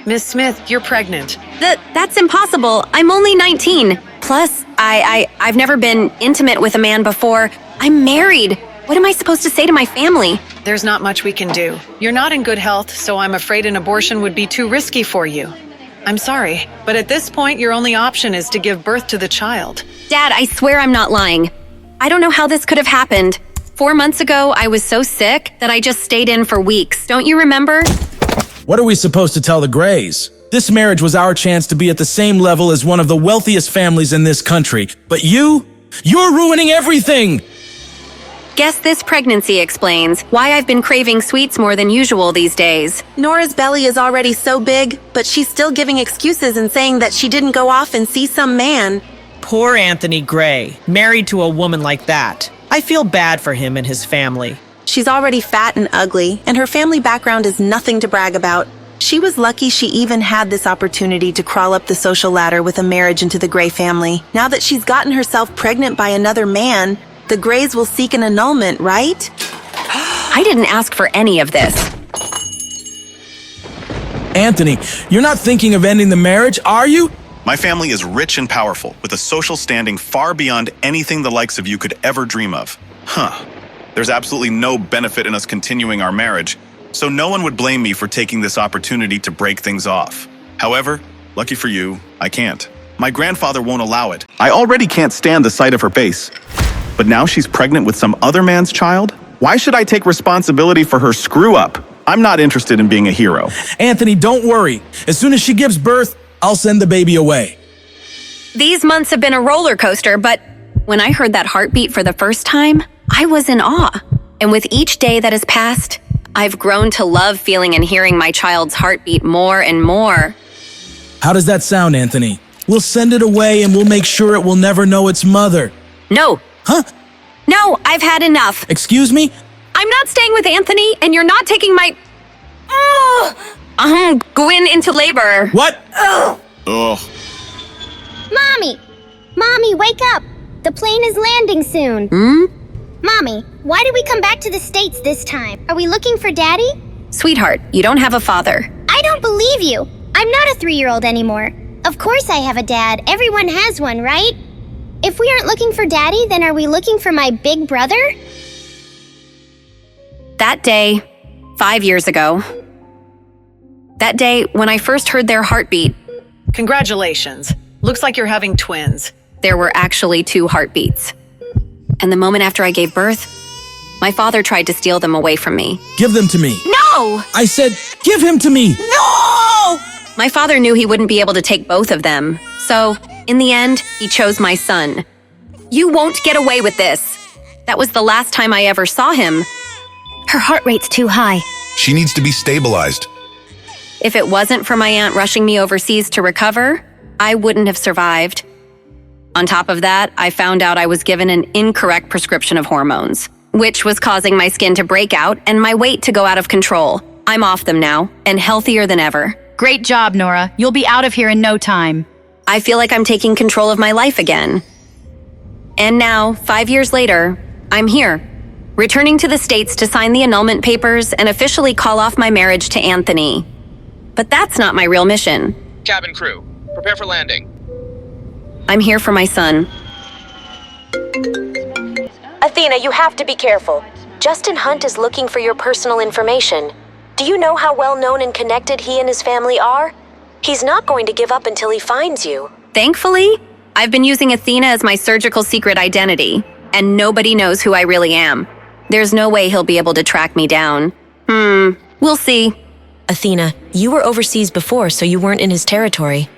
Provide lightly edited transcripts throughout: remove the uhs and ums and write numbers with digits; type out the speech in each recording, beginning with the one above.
Miss Smith, you're pregnant. That's impossible. I'm only 19. Plus, I've never been intimate with a man before. I'm married. What am I supposed to say to my family? There's not much we can do. You're not in good health, so I'm afraid an abortion would be too risky for you. I'm sorry, but at this point, your only option is to give birth to the child. Dad, I swear I'm not lying. I don't know how this could have happened. 4 months ago, I was so sick that I just stayed in for weeks. Don't you remember? What are we supposed to tell the Grays? This marriage was our chance to be at the same level as one of the wealthiest families in this country. But you're ruining everything! Guess this pregnancy explains why I've been craving sweets more than usual these days. Nora's belly is already so big, but she's still giving excuses and saying that she didn't go off and see some man. Poor Anthony Gray, married to a woman like that. I feel bad for him and his family. She's already fat and ugly, and her family background is nothing to brag about. She was lucky she even had this opportunity to crawl up the social ladder with a marriage into the Gray family. Now that she's gotten herself pregnant by another man, the Grays will seek an annulment, right? I didn't ask for any of this. Anthony, you're not thinking of ending the marriage, are you? My family is rich and powerful, with a social standing far beyond anything the likes of you could ever dream of. There's absolutely no benefit in us continuing our marriage, so no one would blame me for taking this opportunity to break things off. However, lucky for you, I can't. My grandfather won't allow it. I already can't stand the sight of her face. But now she's pregnant with some other man's child? Why should I take responsibility for her screw-up? I'm not interested in being a hero. Anthony, don't worry. As soon as she gives birth, I'll send the baby away. These months have been a roller coaster, but when I heard that heartbeat for the first time, I was in awe. And with each day that has passed, I've grown to love feeling and hearing my child's heartbeat more and more. How does that sound, Anthony? We'll send it away and we'll make sure it will never know its mother. No. Huh? No, I've had enough. Excuse me? I'm not staying with Anthony, and you're not taking my... I'm going into labor. What? Ugh. Mommy, wake up! The plane is landing soon. Mommy, why did we come back to the States this time? Are we looking for Daddy? Sweetheart, you don't have a father. I don't believe you. I'm not a 3-year-old anymore. Of course I have a dad. Everyone has one, right? If we aren't looking for Daddy, then are we looking for my big brother? That day, 5 years ago. That day when I first heard their heartbeat. Congratulations. Looks like you're having twins. There were actually 2 heartbeats. And the moment after I gave birth, my father tried to steal them away from me. Give them to me. No! I said, give him to me. No! My father knew he wouldn't be able to take both of them. So, in the end, he chose my son. You won't get away with this. That was the last time I ever saw him. Her heart rate's too high. She needs to be stabilized. If it wasn't for my aunt rushing me overseas to recover, I wouldn't have survived. On top of that, I found out I was given an incorrect prescription of hormones, which was causing my skin to break out and my weight to go out of control. I'm off them now, and healthier than ever. Great job, Nora. You'll be out of here in no time. I feel like I'm taking control of my life again. And now, 5 years later, I'm here, returning to the States to sign the annulment papers and officially call off my marriage to Anthony. But that's not my real mission. Cabin crew, prepare for landing. I'm here for my son. Athena, you have to be careful. Justin Hunt is looking for your personal information. Do you know how well known and connected he and his family are? He's not going to give up until he finds you. Thankfully, I've been using Athena as my surgical secret identity, and nobody knows who I really am. There's no way he'll be able to track me down. We'll see. Athena, you were overseas before, so you weren't in his territory.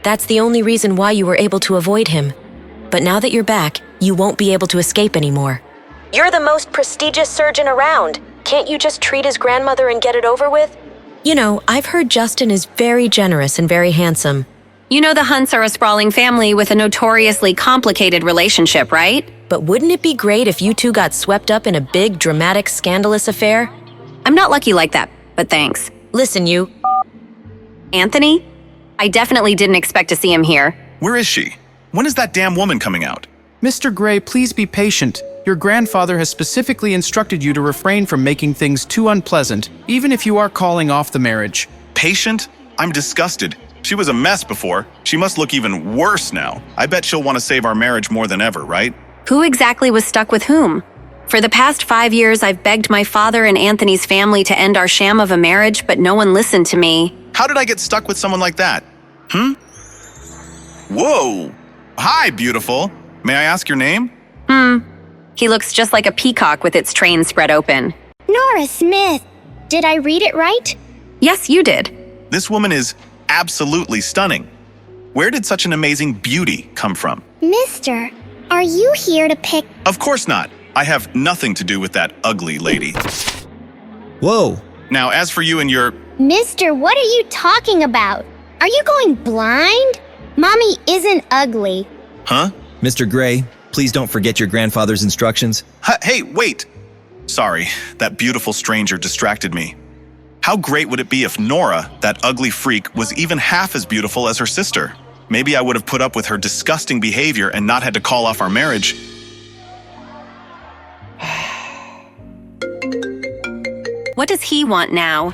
That's the only reason why you were able to avoid him. But now that you're back, you won't be able to escape anymore. You're the most prestigious surgeon around. Can't you just treat his grandmother and get it over with? You know, I've heard Justin is very generous and very handsome. You know the Hunts are a sprawling family with a notoriously complicated relationship, right? But wouldn't it be great if you two got swept up in a big, dramatic, scandalous affair? I'm not lucky like that, but thanks. Listen, you... Anthony? I definitely didn't expect to see him here. Where is she? When is that damn woman coming out? Mr. Gray, please be patient. Your grandfather has specifically instructed you to refrain from making things too unpleasant, even if you are calling off the marriage. Patient? I'm disgusted. She was a mess before. She must look even worse now. I bet she'll want to save our marriage more than ever, right? Who exactly was stuck with whom? For the past 5 years, I've begged my father and Anthony's family to end our sham of a marriage, but no one listened to me. How did I get stuck with someone like that? Whoa! Hi, beautiful. May I ask your name? He looks just like a peacock with its train spread open. Nora Smith. Did I read it right? Yes, you did. This woman is absolutely stunning. Where did such an amazing beauty come from? Mister, are you here to pick? Of course not. I have nothing to do with that ugly lady. Whoa. Now, as for you and your... Mister, what are you talking about? Are you going blind? Mommy isn't ugly. Huh? Mr. Gray, please don't forget your grandfather's instructions. Hey, wait! Sorry, that beautiful stranger distracted me. How great would it be if Nora, that ugly freak, was even half as beautiful as her sister? Maybe I would have put up with her disgusting behavior and not had to call off our marriage. What does he want now?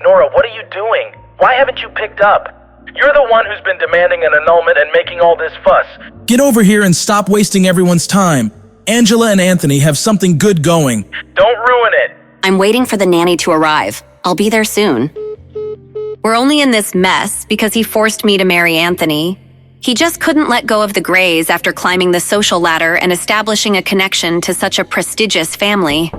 Nora, what are you doing? Why haven't you picked up? You're the one who's been demanding an annulment and making all this fuss. Get over here and stop wasting everyone's time. Angela and Anthony have something good going. Don't ruin it. I'm waiting for the nanny to arrive. I'll be there soon. We're only in this mess because he forced me to marry Anthony. He just couldn't let go of the Grays after climbing the social ladder and establishing a connection to such a prestigious family.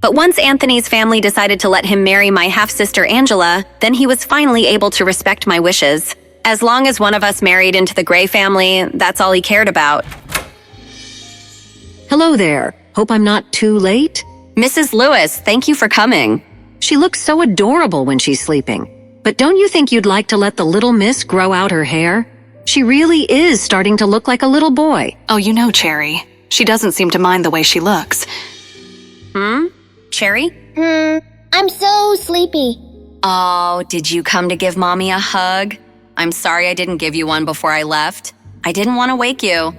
But once Anthony's family decided to let him marry my half-sister Angela, then he was finally able to respect my wishes. As long as one of us married into the Gray family, that's all he cared about. Hello there. Hope I'm not too late. Mrs. Lewis, thank you for coming. She looks so adorable when she's sleeping. But don't you think you'd like to let the little miss grow out her hair? She really is starting to look like a little boy. Oh, you know, Cherry. She doesn't seem to mind the way she looks. Cherry? I'm so sleepy. Oh, did you come to give Mommy a hug? I'm sorry I didn't give you one before I left. I didn't want to wake you.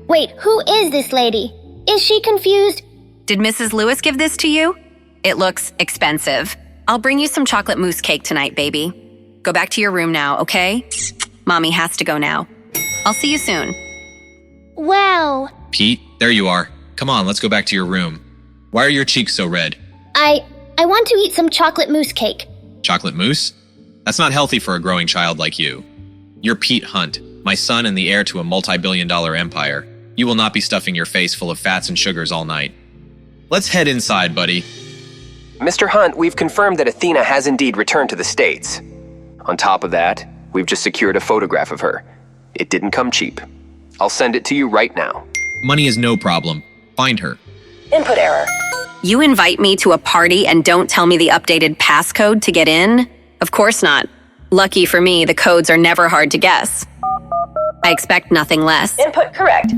Wait, who is this lady? Is she confused? Did Mrs. Lewis give this to you? It looks expensive. I'll bring you some chocolate mousse cake tonight, baby. Go back to your room now, okay? Mommy has to go now. I'll see you soon. Wow. Pete, there you are. Come on, let's go back to your room. Why are your cheeks so red? I want to eat some chocolate mousse cake. Chocolate mousse? That's not healthy for a growing child like you. You're Pete Hunt, my son and the heir to a multi-billion-dollar empire. You will not be stuffing your face full of fats and sugars all night. Let's head inside, buddy. Mr. Hunt, we've confirmed that Athena has indeed returned to the States. On top of that, we've just secured a photograph of her. It didn't come cheap. I'll send it to you right now. Money is no problem. Find her. Input error. You invite me to a party and don't tell me the updated passcode to get in? Of course not. Lucky for me, the codes are never hard to guess. I expect nothing less. Input correct.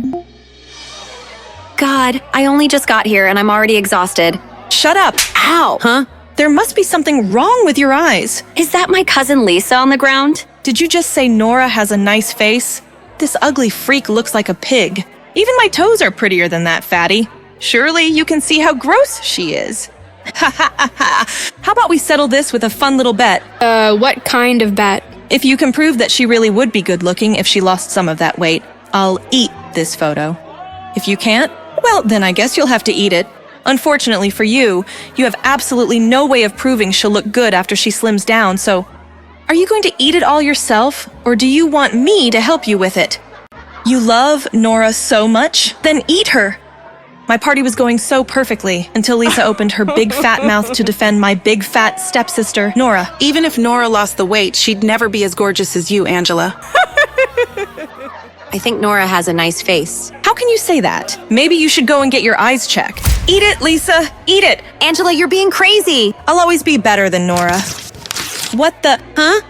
God, I only just got here and I'm already exhausted. Shut up. Ow. Huh? There must be something wrong with your eyes. Is that my cousin Lisa on the ground? Did you just say Nora has a nice face? This ugly freak looks like a pig. Even my toes are prettier than that, fatty. Surely you can see how gross she is. Ha ha ha ha. How about we settle this with a fun little bet? What kind of bet? If you can prove that she really would be good looking if she lost some of that weight, I'll eat this photo. If you can't, well, then I guess you'll have to eat it. Unfortunately for you, you have absolutely no way of proving she'll look good after she slims down, so are you going to eat it all yourself, or do you want me to help you with it? You love Nora so much? Then eat her! My party was going so perfectly until Lisa opened her big fat mouth to defend my big fat stepsister, Nora. Even if Nora lost the weight, she'd never be as gorgeous as you, Angela. I think Nora has a nice face. How can you say that? Maybe you should go and get your eyes checked. Eat it, Lisa! Eat it! Angela, you're being crazy! I'll always be better than Nora. What the... Huh?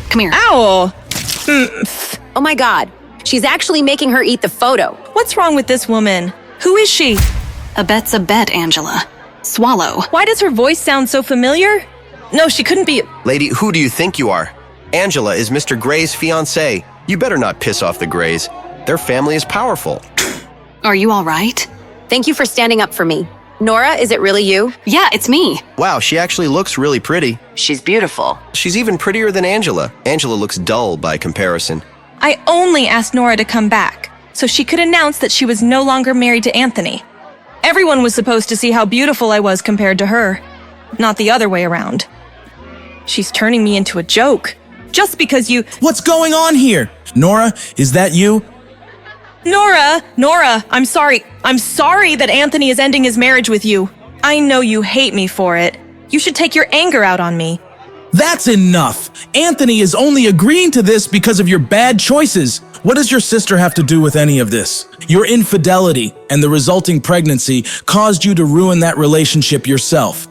Come here. Ow! Oh my God. She's actually making her eat the photo. What's wrong with this woman? Who is she? A bet's a bet, Angela. Swallow. Why does her voice sound so familiar? No, she couldn't be... Lady, who do you think you are? Angela is Mr. Gray's fiancée. You better not piss off the Grays. Their family is powerful. Are you all right? Thank you for standing up for me. Nora, is it really you? Yeah, it's me. Wow, she actually looks really pretty. She's beautiful. She's even prettier than Angela. Angela looks dull by comparison. I only asked Nora to come back so she could announce that she was no longer married to Anthony. Everyone was supposed to see how beautiful I was compared to her, not the other way around. She's turning me into a joke. Just because you— What's going on here? Nora, is that you? Nora, I'm sorry. I'm sorry that Anthony is ending his marriage with you. I know you hate me for it. You should take your anger out on me. That's enough. Anthony is only agreeing to this because of your bad choices. What does your sister have to do with any of this? Your infidelity and the resulting pregnancy caused you to ruin that relationship yourself.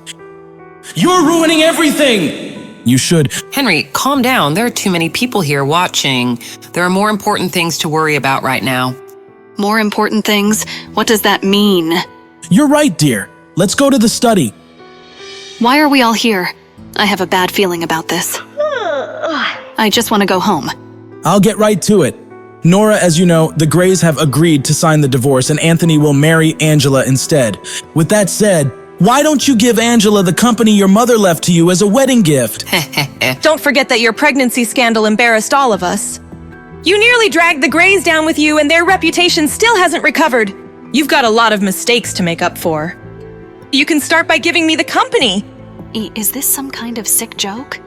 You're ruining everything! You should. Henry, calm down. There are too many people here watching. There are more important things to worry about right now. More important things? What does that mean? You're right, dear. Let's go to the study. Why are we all here? I have a bad feeling about this. I just want to go home. I'll get right to it. Nora, as you know, the Grays have agreed to sign the divorce and Anthony will marry Angela instead. With that said, why don't you give Angela the company your mother left to you as a wedding gift? Don't forget that your pregnancy scandal embarrassed all of us. You nearly dragged the Grays down with you and their reputation still hasn't recovered. You've got a lot of mistakes to make up for. You can start by giving me the company. Is this some kind of sick joke?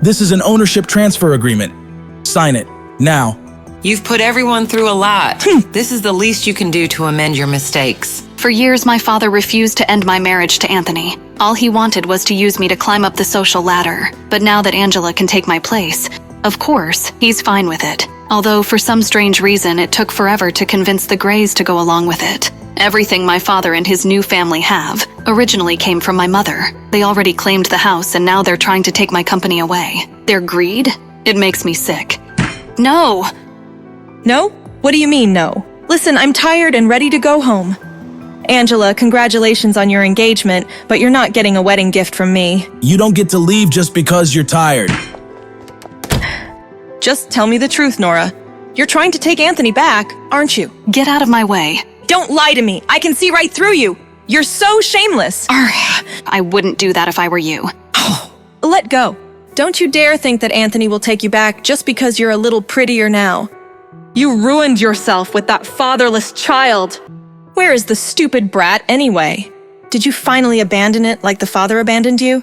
This is an ownership transfer agreement. Sign it, now. You've put everyone through a lot. This is the least you can do to amend your mistakes. For years, my father refused to end my marriage to Anthony. All he wanted was to use me to climb up the social ladder. But now that Angela can take my place, of course, he's fine with it. Although for some strange reason, it took forever to convince the Grays to go along with it. Everything my father and his new family have originally came from my mother. They already claimed the house and now they're trying to take my company away. Their greed? It makes me sick. No! No? What do you mean, no? Listen, I'm tired and ready to go home. Angela, congratulations on your engagement, but you're not getting a wedding gift from me. You don't get to leave just because you're tired. Just tell me the truth, Nora. You're trying to take Anthony back, aren't you? Get out of my way. Don't lie to me. I can see right through you. You're so shameless. I wouldn't do that if I were you. Let go. Don't you dare think that Anthony will take you back just because you're a little prettier now. You ruined yourself with that fatherless child. Where is the stupid brat anyway? Did you finally abandon it like the father abandoned you?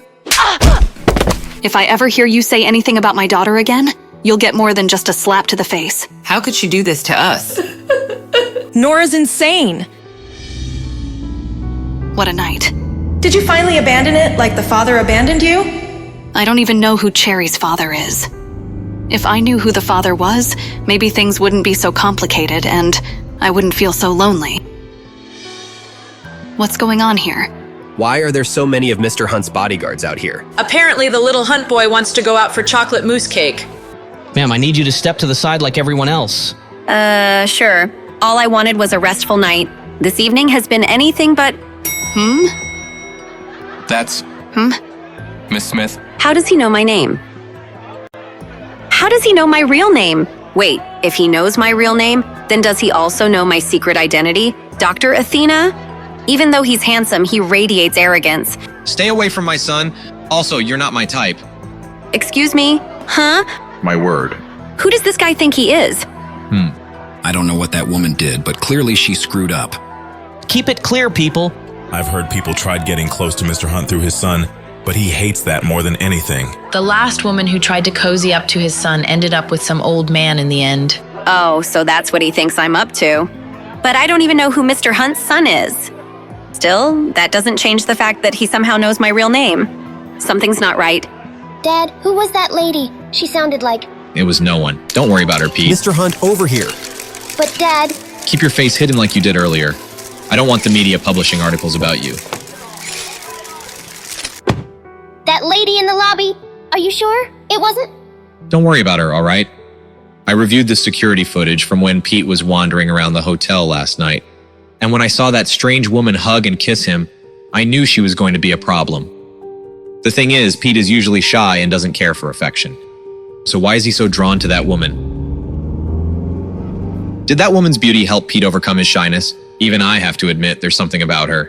If I ever hear you say anything about my daughter again, you'll get more than just a slap to the face. How could she do this to us? Nora's insane. What a night. Did you finally abandon it like the father abandoned you? I don't even know who Cherry's father is. If I knew who the father was, maybe things wouldn't be so complicated and I wouldn't feel so lonely. What's going on here? Why are there so many of Mr. Hunt's bodyguards out here? Apparently the little Hunt boy wants to go out for chocolate mousse cake. Ma'am, I need you to step to the side like everyone else. Sure. All I wanted was a restful night. This evening has been anything but... That's... Miss Smith. How does he know my name? How does he know my real name? Wait, if he knows my real name, then does he also know my secret identity? Dr. Athena? Even though he's handsome, he radiates arrogance. Stay away from my son. Also, you're not my type. Excuse me? Huh? My word. Who does this guy think he is? I don't know what that woman did, but clearly she screwed up. Keep it clear, people. I've heard people tried getting close to Mr. Hunt through his son, but he hates that more than anything. The last woman who tried to cozy up to his son ended up with some old man in the end. Oh, so that's what he thinks I'm up to. But I don't even know who Mr. Hunt's son is. Still, that doesn't change the fact that he somehow knows my real name. Something's not right. Dad, who was that lady? She sounded like... It was no one. Don't worry about her, Pete. Mr. Hunt, over here. But Dad... Keep your face hidden like you did earlier. I don't want the media publishing articles about you. That lady in the lobby? Are you sure? It wasn't? Don't worry about her, all right? I reviewed the security footage from when Pete was wandering around the hotel last night. And when I saw that strange woman hug and kiss him, I knew she was going to be a problem. The thing is, Pete is usually shy and doesn't care for affection. So why is he so drawn to that woman? Did that woman's beauty help Pete overcome his shyness? Even I have to admit there's something about her.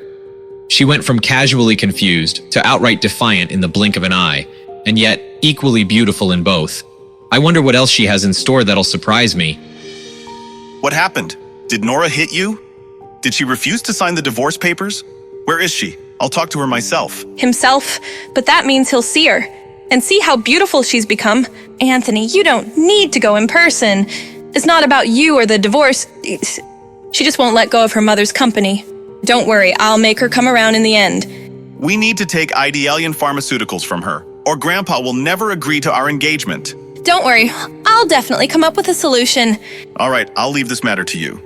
She went from casually confused to outright defiant in the blink of an eye, and yet equally beautiful in both. I wonder what else she has in store that'll surprise me. What happened? Did Nora hit you? Did she refuse to sign the divorce papers? Where is she? I'll talk to her myself. Himself, but that means he'll see her. And see how beautiful she's become. Anthony, you don't need to go in person. It's not about you or the divorce. She just won't let go of her mother's company. Don't worry, I'll make her come around in the end. We need to take Idealian Pharmaceuticals from her, or Grandpa will never agree to our engagement. Don't worry, I'll definitely come up with a solution. All right, I'll leave this matter to you.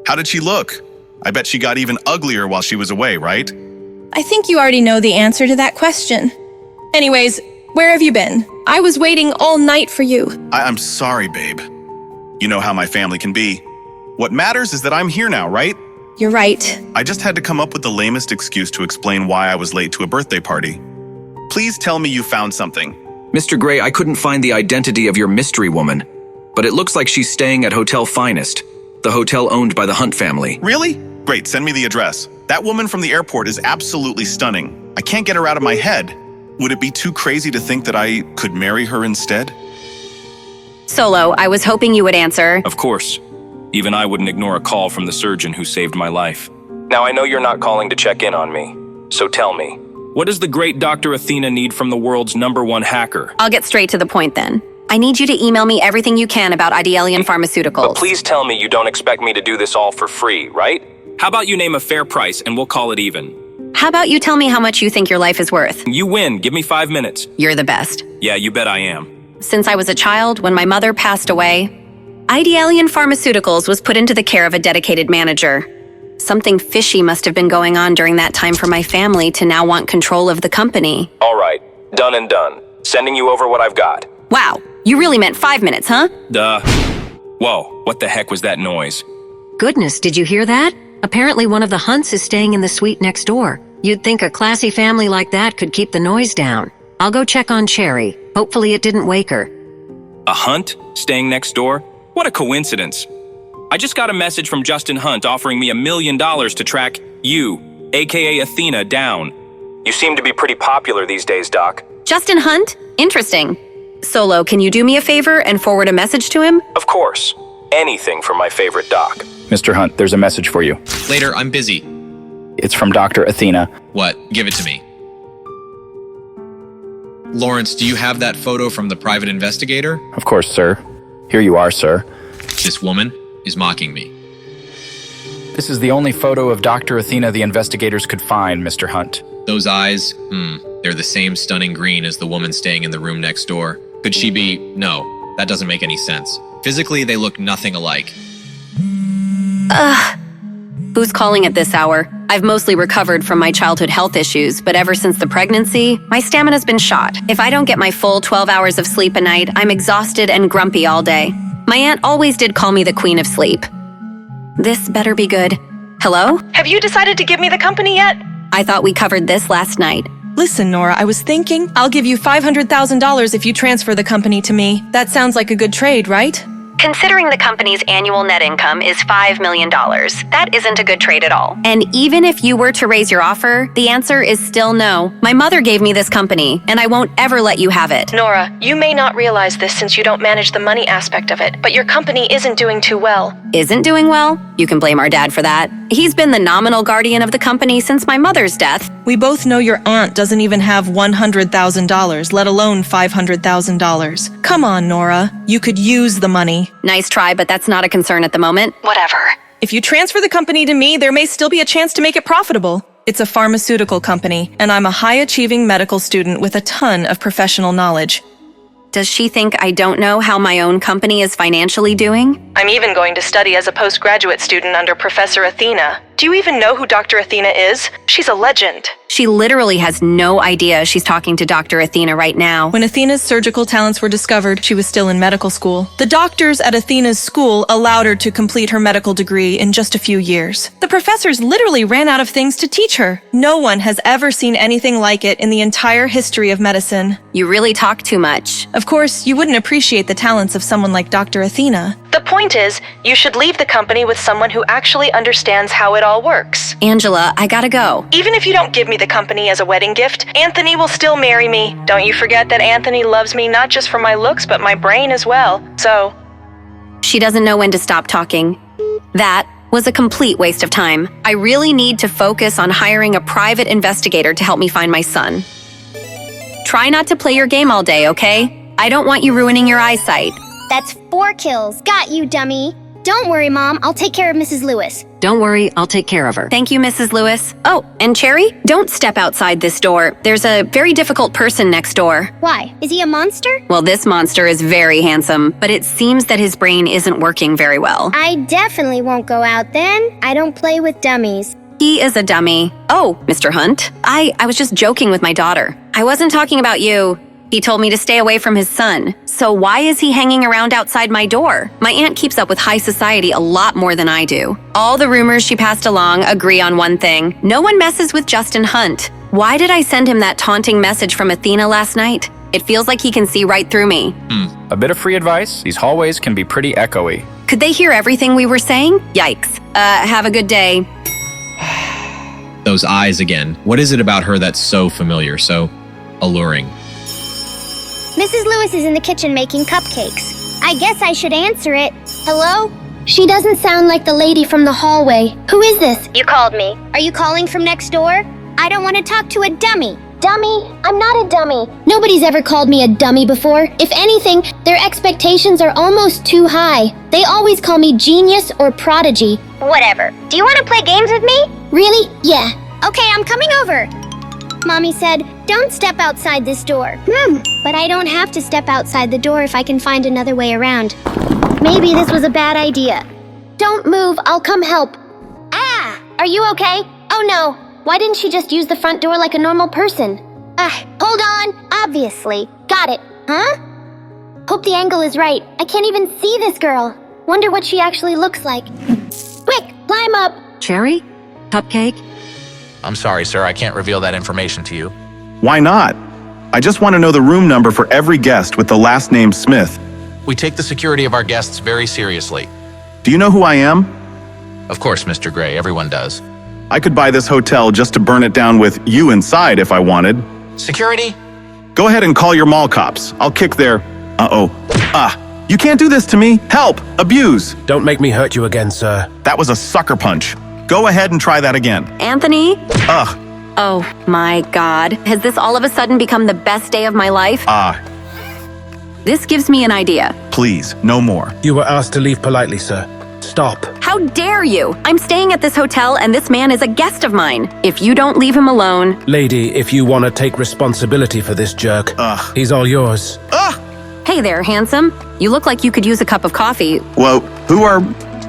How did she look? I bet she got even uglier while she was away, right? I think you already know the answer to that question. Anyways, where have you been? I was waiting all night for you. I'm sorry, babe. You know how my family can be. What matters is that I'm here now, right? You're right. I just had to come up with the lamest excuse to explain why I was late to a birthday party. Please tell me you found something. Mr. Gray, I couldn't find the identity of your mystery woman, but it looks like she's staying at Hotel Finest, the hotel owned by the Hunt family. Really? Great, send me the address. That woman from the airport is absolutely stunning. I can't get her out of my head. Would it be too crazy to think that I could marry her instead? Solo, I was hoping you would answer. Of course. Even I wouldn't ignore a call from the surgeon who saved my life. Now, I know you're not calling to check in on me, so tell me, what does the great Dr. Athena need from the world's #1 hacker? I'll get straight to the point then. I need you to email me everything you can about Idealian Pharmaceuticals. But please tell me you don't expect me to do this all for free, right? How about you name a fair price and we'll call it even? How about you tell me how much you think your life is worth? You win. Give me 5 minutes. You're the best. Yeah, you bet I am. Since I was a child, when my mother passed away, Idealian Pharmaceuticals was put into the care of a dedicated manager. Something fishy must have been going on during that time for my family to now want control of the company. All right. Done and done. Sending you over what I've got. Wow, you really meant 5 minutes, huh? Duh. Whoa, what the heck was that noise? Goodness, did you hear that? Apparently one of the Hunts is staying in the suite next door. You'd think a classy family like that could keep the noise down. I'll go check on Cherry. Hopefully it didn't wake her. A Hunt? Staying next door? What a coincidence. I just got a message from Justin Hunt offering me $1 million to track you, aka Athena, down. You seem to be pretty popular these days, Doc. Justin Hunt? Interesting. Solo, can you do me a favor and forward a message to him? Of course. Anything for my favorite Doc. Mr. Hunt, there's a message for you. Later, I'm busy. It's from Dr. Athena. What? Give it to me. Lawrence, do you have that photo from the private investigator? Of course, sir. Here you are, sir. This woman is mocking me. This is the only photo of Dr. Athena the investigators could find, Mr. Hunt. Those eyes, they're the same stunning green as the woman staying in the room next door. Could she be? No, that doesn't make any sense. Physically, they look nothing alike. Who's calling at this hour? I've mostly recovered from my childhood health issues, but ever since the pregnancy, my stamina's been shot. If I don't get my full 12 hours of sleep a night, I'm exhausted and grumpy all day. My aunt always did call me the Queen of Sleep. This better be good. Hello? Have you decided to give me the company yet? I thought we covered this last night. Listen, Nora, I was thinking I'll give you $500,000 if you transfer the company to me. That sounds like a good trade, right? Considering the company's annual net income is $5 million, that isn't a good trade at all. And even if you were to raise your offer, the answer is still no. My mother gave me this company, and I won't ever let you have it. Nora, you may not realize this since you don't manage the money aspect of it, but your company isn't doing too well. Isn't doing well? You can blame our dad for that. He's been the nominal guardian of the company since my mother's death. We both know your aunt doesn't even have $100,000, let alone $500,000. Come on, Nora. You could use the money. Nice try, but that's not a concern at the moment. Whatever. If you transfer the company to me, there may still be a chance to make it profitable. It's a pharmaceutical company, and I'm a high-achieving medical student with a ton of professional knowledge. Does she think I don't know how my own company is financially doing? I'm even going to study as a postgraduate student under Professor Athena. Do you even know who Dr. Athena is? She's a legend. She literally has no idea she's talking to Dr. Athena right now. When Athena's surgical talents were discovered, she was still in medical school. The doctors at Athena's school allowed her to complete her medical degree in just a few years. The professors literally ran out of things to teach her. No one has ever seen anything like it in the entire history of medicine. You really talk too much. Of course, you wouldn't appreciate the talents of someone like Dr. Athena. The point is, you should leave the company with someone who actually understands how it all works. Angela, I gotta go. Even if you don't give me the company as a wedding gift, Anthony will still marry me. Don't you forget that Anthony loves me not just for my looks, but my brain as well. So... She doesn't know when to stop talking. That was a complete waste of time. I really need to focus on hiring a private investigator to help me find my son. Try not to play your game all day, okay? I don't want you ruining your eyesight. That's 4 kills. Got you, dummy. Don't worry, Mom. I'll take care of Mrs. Lewis. Don't worry, I'll take care of her. Thank you, Mrs. Lewis. Oh, and Cherry, don't step outside this door. There's a very difficult person next door. Why? Is he a monster? Well, this monster is very handsome, but it seems that his brain isn't working very well. I definitely won't go out then. I don't play with dummies. He is a dummy. Oh, Mr. Hunt, I was just joking with my daughter. I wasn't talking about you. He told me to stay away from his son. So why is he hanging around outside my door? My aunt keeps up with high society a lot more than I do. All the rumors she passed along agree on one thing. No one messes with Justin Hunt. Why did I send him that taunting message from Athena last night? It feels like he can see right through me. A bit of free advice. These hallways can be pretty echoey. Could they hear everything we were saying? Yikes. Have a good day. Those eyes again. What is it about her that's so familiar, so alluring? Mrs. Lewis is in the kitchen making cupcakes. I guess I should answer it. Hello? She doesn't sound like the lady from the hallway. Who is this? You called me. Are you calling from next door? I don't want to talk to a dummy. Dummy? I'm not a dummy. Nobody's ever called me a dummy before. If anything, their expectations are almost too high. They always call me genius or prodigy. Whatever. Do you want to play games with me? Really? Yeah. Okay, I'm coming over. Mommy said, don't step outside this door. But I don't have to step outside the door if I can find another way around. Maybe this was a bad idea. Don't move, I'll come help. Ah! Are you okay? Oh no. Why didn't she just use the front door like a normal person? Hold on. Obviously. Got it. Huh? Hope the angle is right. I can't even see this girl. Wonder what she actually looks like. Quick, climb up. Cherry? Cupcake? I'm sorry, sir. I can't reveal that information to you. Why not? I just want to know the room number for every guest with the last name Smith. We take the security of our guests very seriously. Do you know who I am? Of course, Mr. Gray. Everyone does. I could buy this hotel just to burn it down with you inside if I wanted. Security? Go ahead and call your mall cops. I'll kick their... You can't do this to me. Help! Abuse! Don't make me hurt you again, sir. That was a sucker punch. Go ahead and try that again. Anthony? Ugh. Oh my God. Has this all of a sudden become the best day of my life? This gives me an idea. Please, no more. You were asked to leave politely, sir. Stop. How dare you? I'm staying at this hotel and this man is a guest of mine. If you don't leave him alone... Lady, if you want to take responsibility for this jerk, he's all yours. Hey there, handsome. You look like you could use a cup of coffee. Well,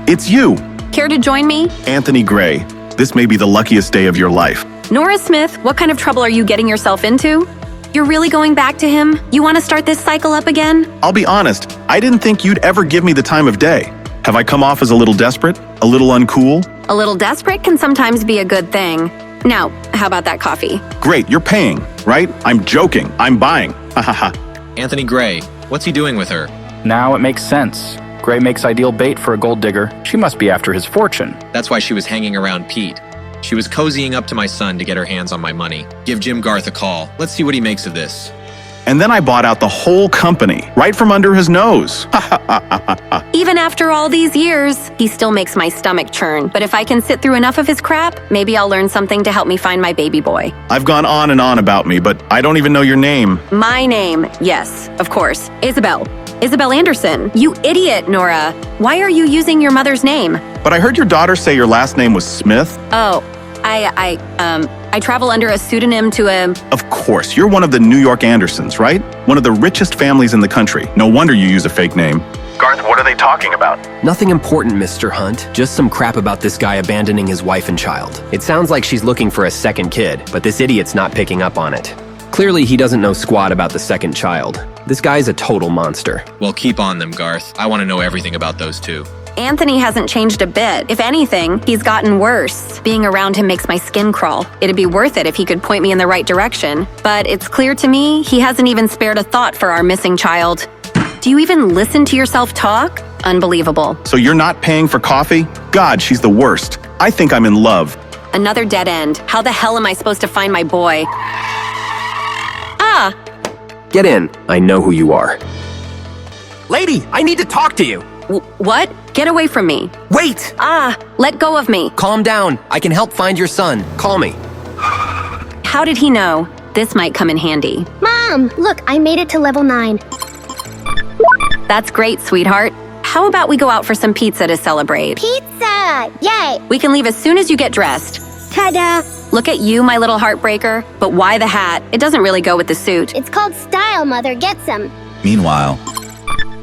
It's you. Care to join me? Anthony Gray. This may be the luckiest day of your life. Nora Smith, what kind of trouble are you getting yourself into? You're really going back to him? You want to start this cycle up again? I'll be honest, I didn't think you'd ever give me the time of day. Have I come off as a little desperate? A little uncool? A little desperate can sometimes be a good thing. Now, how about that coffee? Great, you're paying, right? I'm joking. I'm buying. Ha ha ha. Anthony Gray, what's he doing with her? Now it makes sense. Gray makes ideal bait for a gold digger. She must be after his fortune. That's why she was hanging around Pete. She was cozying up to my son to get her hands on my money. Give Jim Garth a call. Let's see what he makes of this. And then I bought out the whole company, right from under his nose. Even after all these years, he still makes my stomach churn. But if I can sit through enough of his crap, maybe I'll learn something to help me find my baby boy. I've gone on and on about me, but I don't even know your name. My name, yes, of course. Isabel. Isabel Anderson. You idiot, Nora. Why are you using your mother's name? But I heard your daughter say your last name was Smith. Oh, I travel under a pseudonym to a... Of course, you're one of the New York Andersons, right? One of the richest families in the country. No wonder you use a fake name. Garth, what are they talking about? Nothing important, Mr. Hunt. Just some crap about this guy abandoning his wife and child. It sounds like she's looking for a second kid, but this idiot's not picking up on it. Clearly, he doesn't know squat about the second child. This guy's a total monster. Well, keep on them, Garth. I want to know everything about those two. Anthony hasn't changed a bit. If anything, he's gotten worse. Being around him makes my skin crawl. It'd be worth it if he could point me in the right direction. But it's clear to me he hasn't even spared a thought for our missing child. Do you even listen to yourself talk? Unbelievable. So you're not paying for coffee? God, she's the worst. I think I'm in love. Another dead end. How the hell am I supposed to find my boy? Ah! Get in. I know who you are. Lady, I need to talk to you. What? Get away from me. Wait! Ah! Let go of me. Calm down. I can help find your son. Call me. How did he know? This might come in handy. Mom, look, I made it to level 9. That's great, sweetheart. How about we go out for some pizza to celebrate? Pizza! Yay! We can leave as soon as you get dressed. Ta-da! Look at you, my little heartbreaker. But why the hat? It doesn't really go with the suit. It's called style, Mother. Get some. Meanwhile,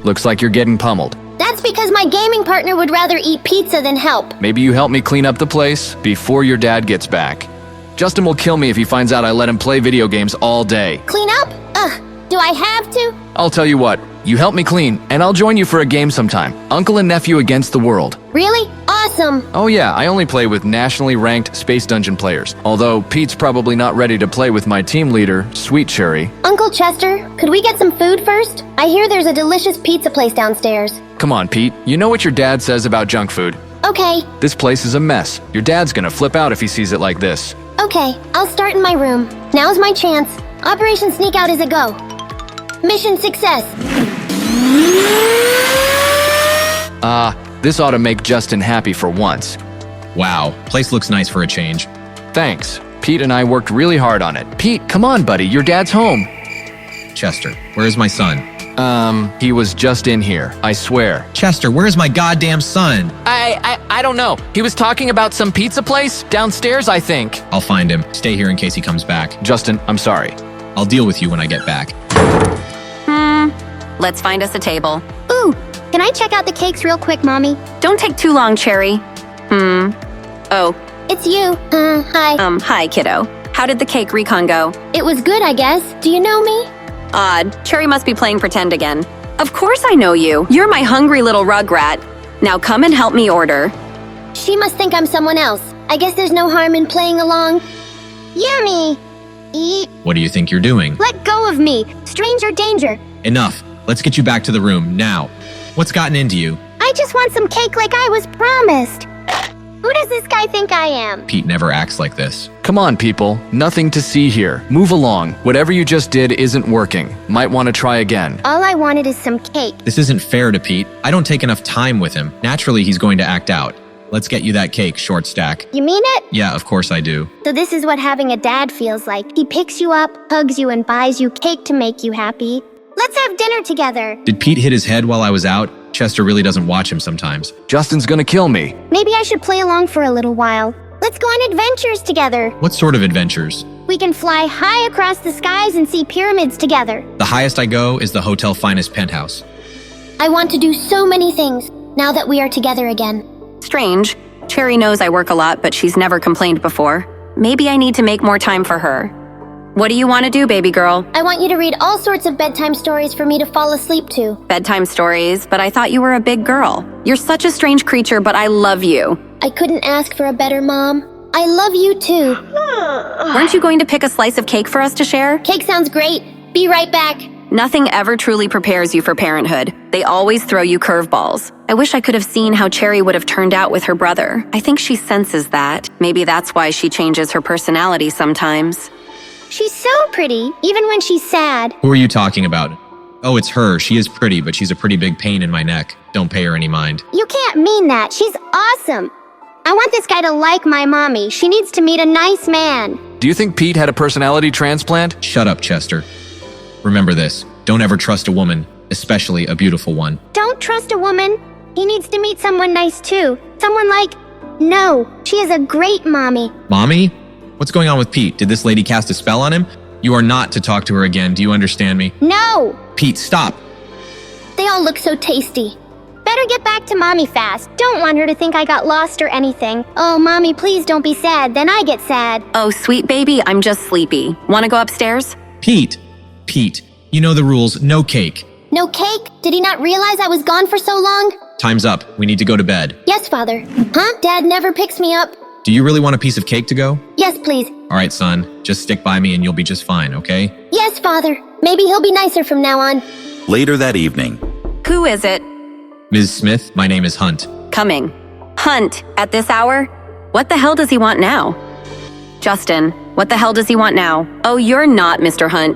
looks like you're getting pummeled. That's because my gaming partner would rather eat pizza than help. Maybe you help me clean up the place before your dad gets back. Justin will kill me if he finds out I let him play video games all day. Clean up? Ugh, do I have to? I'll tell you what, you help me clean, and I'll join you for a game sometime. Uncle and nephew against the world. Really? Awesome. Oh yeah, I only play with nationally ranked Space Dungeon players. Although Pete's probably not ready to play with my team leader, Sweet Cherry. Uncle Chester, could we get some food first? I hear there's a delicious pizza place downstairs. Come on, Pete. You know what your dad says about junk food. Okay. This place is a mess. Your dad's gonna flip out if he sees it like this. Okay, I'll start in my room. Now's my chance. Operation Sneak Out is a go. Mission success. This ought to make Justin happy for once. Wow, place looks nice for a change. Thanks. Pete and I worked really hard on it. Pete, come on, buddy. Your dad's home. Chester, where's my son? He was just in here. I swear. Chester, where's my goddamn son? I don't know. He was talking about some pizza place downstairs, I think. I'll find him. Stay here in case he comes back. Justin, I'm sorry. I'll deal with you when I get back. Let's find us a table. Ooh, can I check out the cakes real quick, Mommy? Don't take too long, Cherry. Oh. It's you. Hi. Hi, kiddo. How did the cake recon go? It was good, I guess. Do you know me? Odd. Cherry must be playing pretend again. Of course I know you. You're my hungry little rugrat. Now come and help me order. She must think I'm someone else. I guess there's no harm in playing along. Yummy! Eat. What do you think you're doing? Let go of me. Stranger danger. Enough. Let's get you back to the room, now. What's gotten into you? I just want some cake like I was promised. Who does this guy think I am? Pete never acts like this. Come on, people. Nothing to see here. Move along. Whatever you just did isn't working. Might want to try again. All I wanted is some cake. This isn't fair to Pete. I don't take enough time with him. Naturally, he's going to act out. Let's get you that cake, short stack. You mean it? Yeah, of course I do. So this is what having a dad feels like. He picks you up, hugs you, and buys you cake to make you happy. Let's have dinner together. Did Pete hit his head while I was out? Chester really doesn't watch him sometimes. Justin's gonna kill me. Maybe I should play along for a little while. Let's go on adventures together. What sort of adventures? We can fly high across the skies and see pyramids together. The highest I go is the hotel finest penthouse. I want to do so many things now that we are together again. Strange. Cherry knows I work a lot, but she's never complained before. Maybe I need to make more time for her. What do you want to do, baby girl? I want you to read all sorts of bedtime stories for me to fall asleep to. Bedtime stories, but I thought you were a big girl. You're such a strange creature, but I love you. I couldn't ask for a better mom. I love you too. Weren't you going to pick a slice of cake for us to share? Cake sounds great. Be right back. Nothing ever truly prepares you for parenthood. They always throw you curveballs. I wish I could have seen how Cherry would have turned out with her brother. I think she senses that. Maybe that's why she changes her personality sometimes. She's so pretty, even when she's sad. Who are you talking about? Oh, it's her. She is pretty, but she's a pretty big pain in my neck. Don't pay her any mind. You can't mean that. She's awesome. I want this guy to like my mommy. She needs to meet a nice man. Do you think Pete had a personality transplant? Shut up, Chester. Remember this. Don't ever trust a woman, especially a beautiful one. Don't trust a woman. He needs to meet someone nice too. Someone like... No, she is a great mommy. Mommy? What's going on with Pete? Did this lady cast a spell on him? You are not to talk to her again. Do you understand me? No! Pete, stop! They all look so tasty. Better get back to mommy fast. Don't want her to think I got lost or anything. Oh, mommy, please don't be sad. Then I get sad. Oh, sweet baby, I'm just sleepy. Want to go upstairs? Pete! Pete, you know the rules. No cake. No cake? Did he not realize I was gone for so long? Time's up. We need to go to bed. Yes, Father. Huh? Dad never picks me up. Do you really want a piece of cake to go? Yes, please. All right, son. Just stick by me and you'll be just fine, okay? Yes, Father. Maybe he'll be nicer from now on. Later that evening. Who is it? Ms. Smith, my name is Hunt. Coming. Hunt, at this hour? What the hell does he want now? Justin, what the hell does he want now? Oh, you're not Mr. Hunt.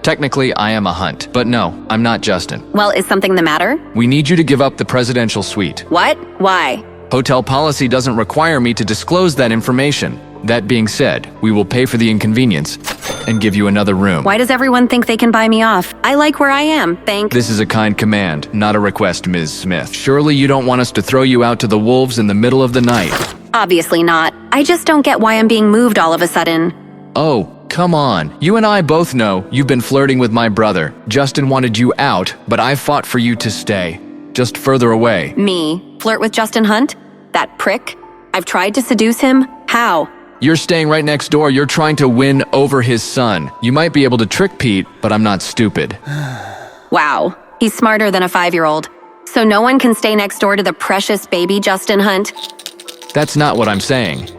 Technically, I am a Hunt, but no, I'm not Justin. Well, is something the matter? We need you to give up the presidential suite. What? Why? Hotel policy doesn't require me to disclose that information. That being said, we will pay for the inconvenience and give you another room. Why does everyone think they can buy me off? I like where I am, thank— This is a kind command, not a request, Ms. Smith. Surely you don't want us to throw you out to the wolves in the middle of the night. Obviously not. I just don't get why I'm being moved all of a sudden. Oh, come on. You and I both know you've been flirting with my brother. Justin wanted you out, but I fought for you to stay. Just further away. Me? Flirt with Justin Hunt? That prick? I've tried to seduce him? How? You're staying right next door. You're trying to win over his son. You might be able to trick Pete, but I'm not stupid. Wow. He's smarter than a 5-year-old. So no one can stay next door to the precious baby Justin Hunt? That's not what I'm saying.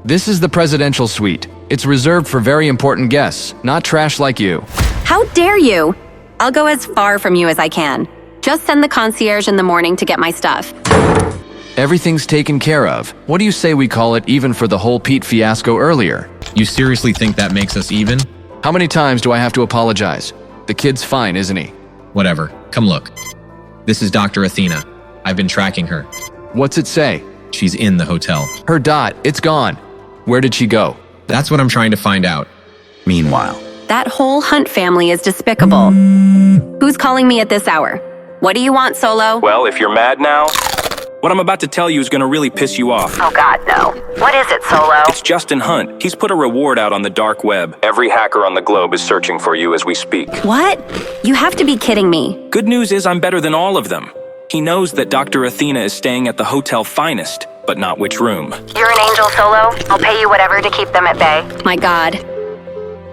This is the presidential suite. It's reserved for very important guests, not trash like you. How dare you? I'll go as far from you as I can. Just send the concierge in the morning to get my stuff. Everything's taken care of. What do you say we call it even for the whole Pete fiasco earlier? You seriously think that makes us even? How many times do I have to apologize? The kid's fine, isn't he? Whatever. Come look. This is Dr. Athena. I've been tracking her. What's it say? She's in the hotel. Her dot, it's gone. Where did she go? That's what I'm trying to find out. Meanwhile, that whole Hunt family is despicable. Who's calling me at this hour? What do you want, Solo? Well, if you're mad now, what I'm about to tell you is gonna really piss you off. Oh God, no. What is it, Solo? It's Justin Hunt. He's put a reward out on the dark web. Every hacker on the globe is searching for you as we speak. What? You have to be kidding me. Good news is I'm better than all of them. He knows that Dr. Athena is staying at the Hotel Finest, but not which room. You're an angel, Solo. I'll pay you whatever to keep them at bay. My God.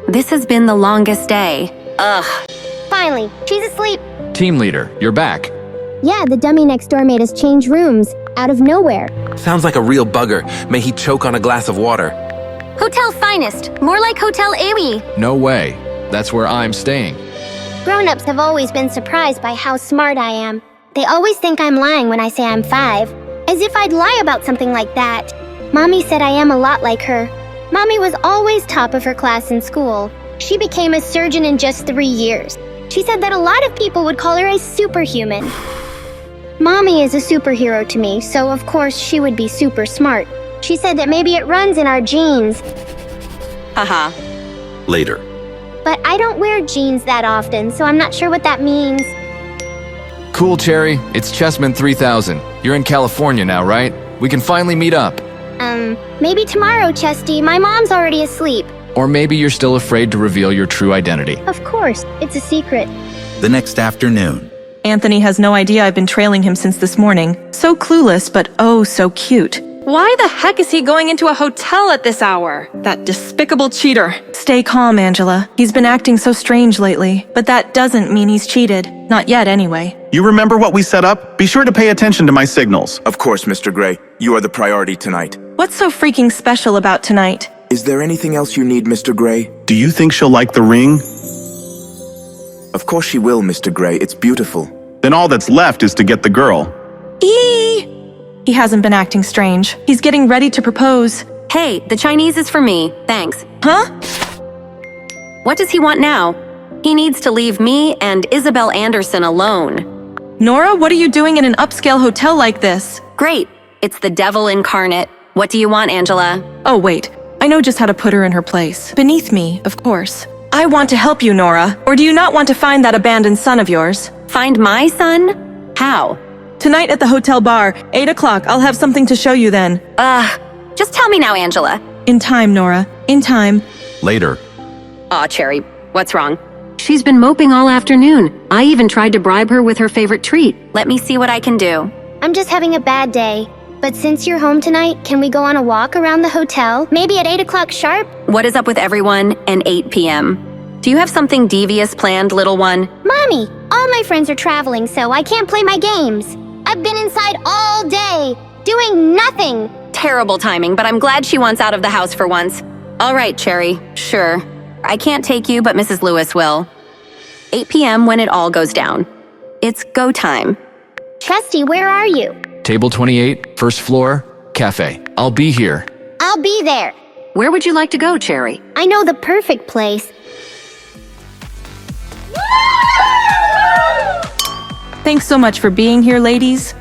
This has been the longest day. Ugh. Finally, she's asleep. Team leader, you're back. Yeah, the dummy next door made us change rooms, out of nowhere. Sounds like a real bugger. May he choke on a glass of water. Hotel Finest, more like Hotel Awi. No way. That's where I'm staying. Grown-ups have always been surprised by how smart I am. They always think I'm lying when I say I'm 5, as if I'd lie about something like that. Mommy said I am a lot like her. Mommy was always top of her class in school. She became a surgeon in just 3 years. She said that a lot of people would call her a superhuman. Mommy is a superhero to me, so of course she would be super smart. She said that maybe it runs in our genes. Haha. later. But I don't wear jeans that often, so I'm not sure what that means. Cool, Cherry. It's Chessman 3000. You're in California now, right? We can finally meet up. Maybe tomorrow, Chesty. My mom's already asleep. Or maybe you're still afraid to reveal your true identity. Of course, it's a secret. The next afternoon. Anthony has no idea I've been trailing him since this morning. So clueless, but oh so cute. Why the heck is he going into a hotel at this hour? That despicable cheater. Stay calm, Angela. He's been acting so strange lately. But that doesn't mean he's cheated. Not yet, anyway. You remember what we set up? Be sure to pay attention to my signals. Of course, Mr. Gray. You are the priority tonight. What's so freaking special about tonight? Is there anything else you need, Mr. Gray? Do you think she'll like the ring? Of course she will, Mr. Gray. It's beautiful. Then all that's left is to get the girl. He hasn't been acting strange. He's getting ready to propose. Hey, the Chinese is for me. Thanks. Huh? What does he want now? He needs to leave me and Isabel Anderson alone. Nora, what are you doing in an upscale hotel like this? Great. It's the devil incarnate. What do you want, Angela? Oh, wait. I know just how to put her in her place. Beneath me, of course. I want to help you, Nora. Or do you not want to find that abandoned son of yours? Find my son? How? Tonight at the hotel bar, 8 o'clock. I'll have something to show you then. Just tell me now, Angela. In time, Nora. In time. Later. Aw, Cherry. What's wrong? She's been moping all afternoon. I even tried to bribe her with her favorite treat. Let me see what I can do. I'm just having a bad day. But since you're home tonight, can we go on a walk around the hotel? Maybe at 8 o'clock sharp? What is up with everyone and 8 p.m.? Do you have something devious planned, little one? Mommy, all my friends are traveling, so I can't play my games. I've been inside all day, doing nothing. Terrible timing, but I'm glad she wants out of the house for once. All right, Cherry, sure. I can't take you, but Mrs. Lewis will. 8 p.m. when it all goes down. It's go time. Chesty, where are you? Table 28, first floor, cafe. I'll be here. I'll be there. Where would you like to go, Cherry? I know the perfect place. Thanks so much for being here, ladies.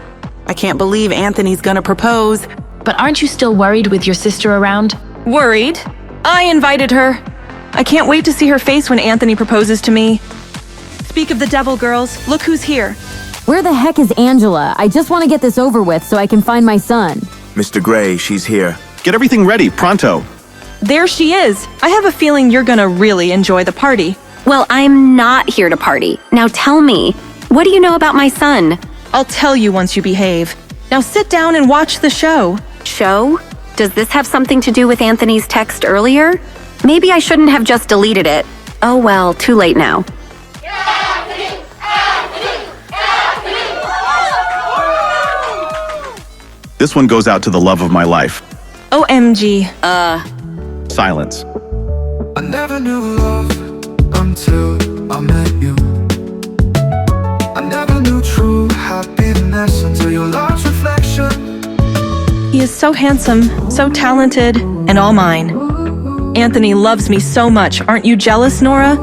I can't believe Anthony's gonna propose. But aren't you still worried with your sister around? Worried? I invited her. I can't wait to see her face when Anthony proposes to me. Speak of the devil, girls. Look who's here. Where the heck is Angela? I just want to get this over with so I can find my son. Mr. Gray, she's here. Get everything ready, pronto. There she is. I have a feeling you're gonna really enjoy the party. Well, I'm not here to party. Now tell me, what do you know about my son? I'll tell you once you behave. Now sit down and watch the show. Show? Does this have something to do with Anthony's text earlier? Maybe I shouldn't have just deleted it. Oh well, too late now. This one goes out to the love of my life. OMG. Silence. I never knew love until I met you. I never knew true happiness until your love's reflection. He is so handsome, so talented, and all mine. Anthony loves me so much. Aren't you jealous, Nora?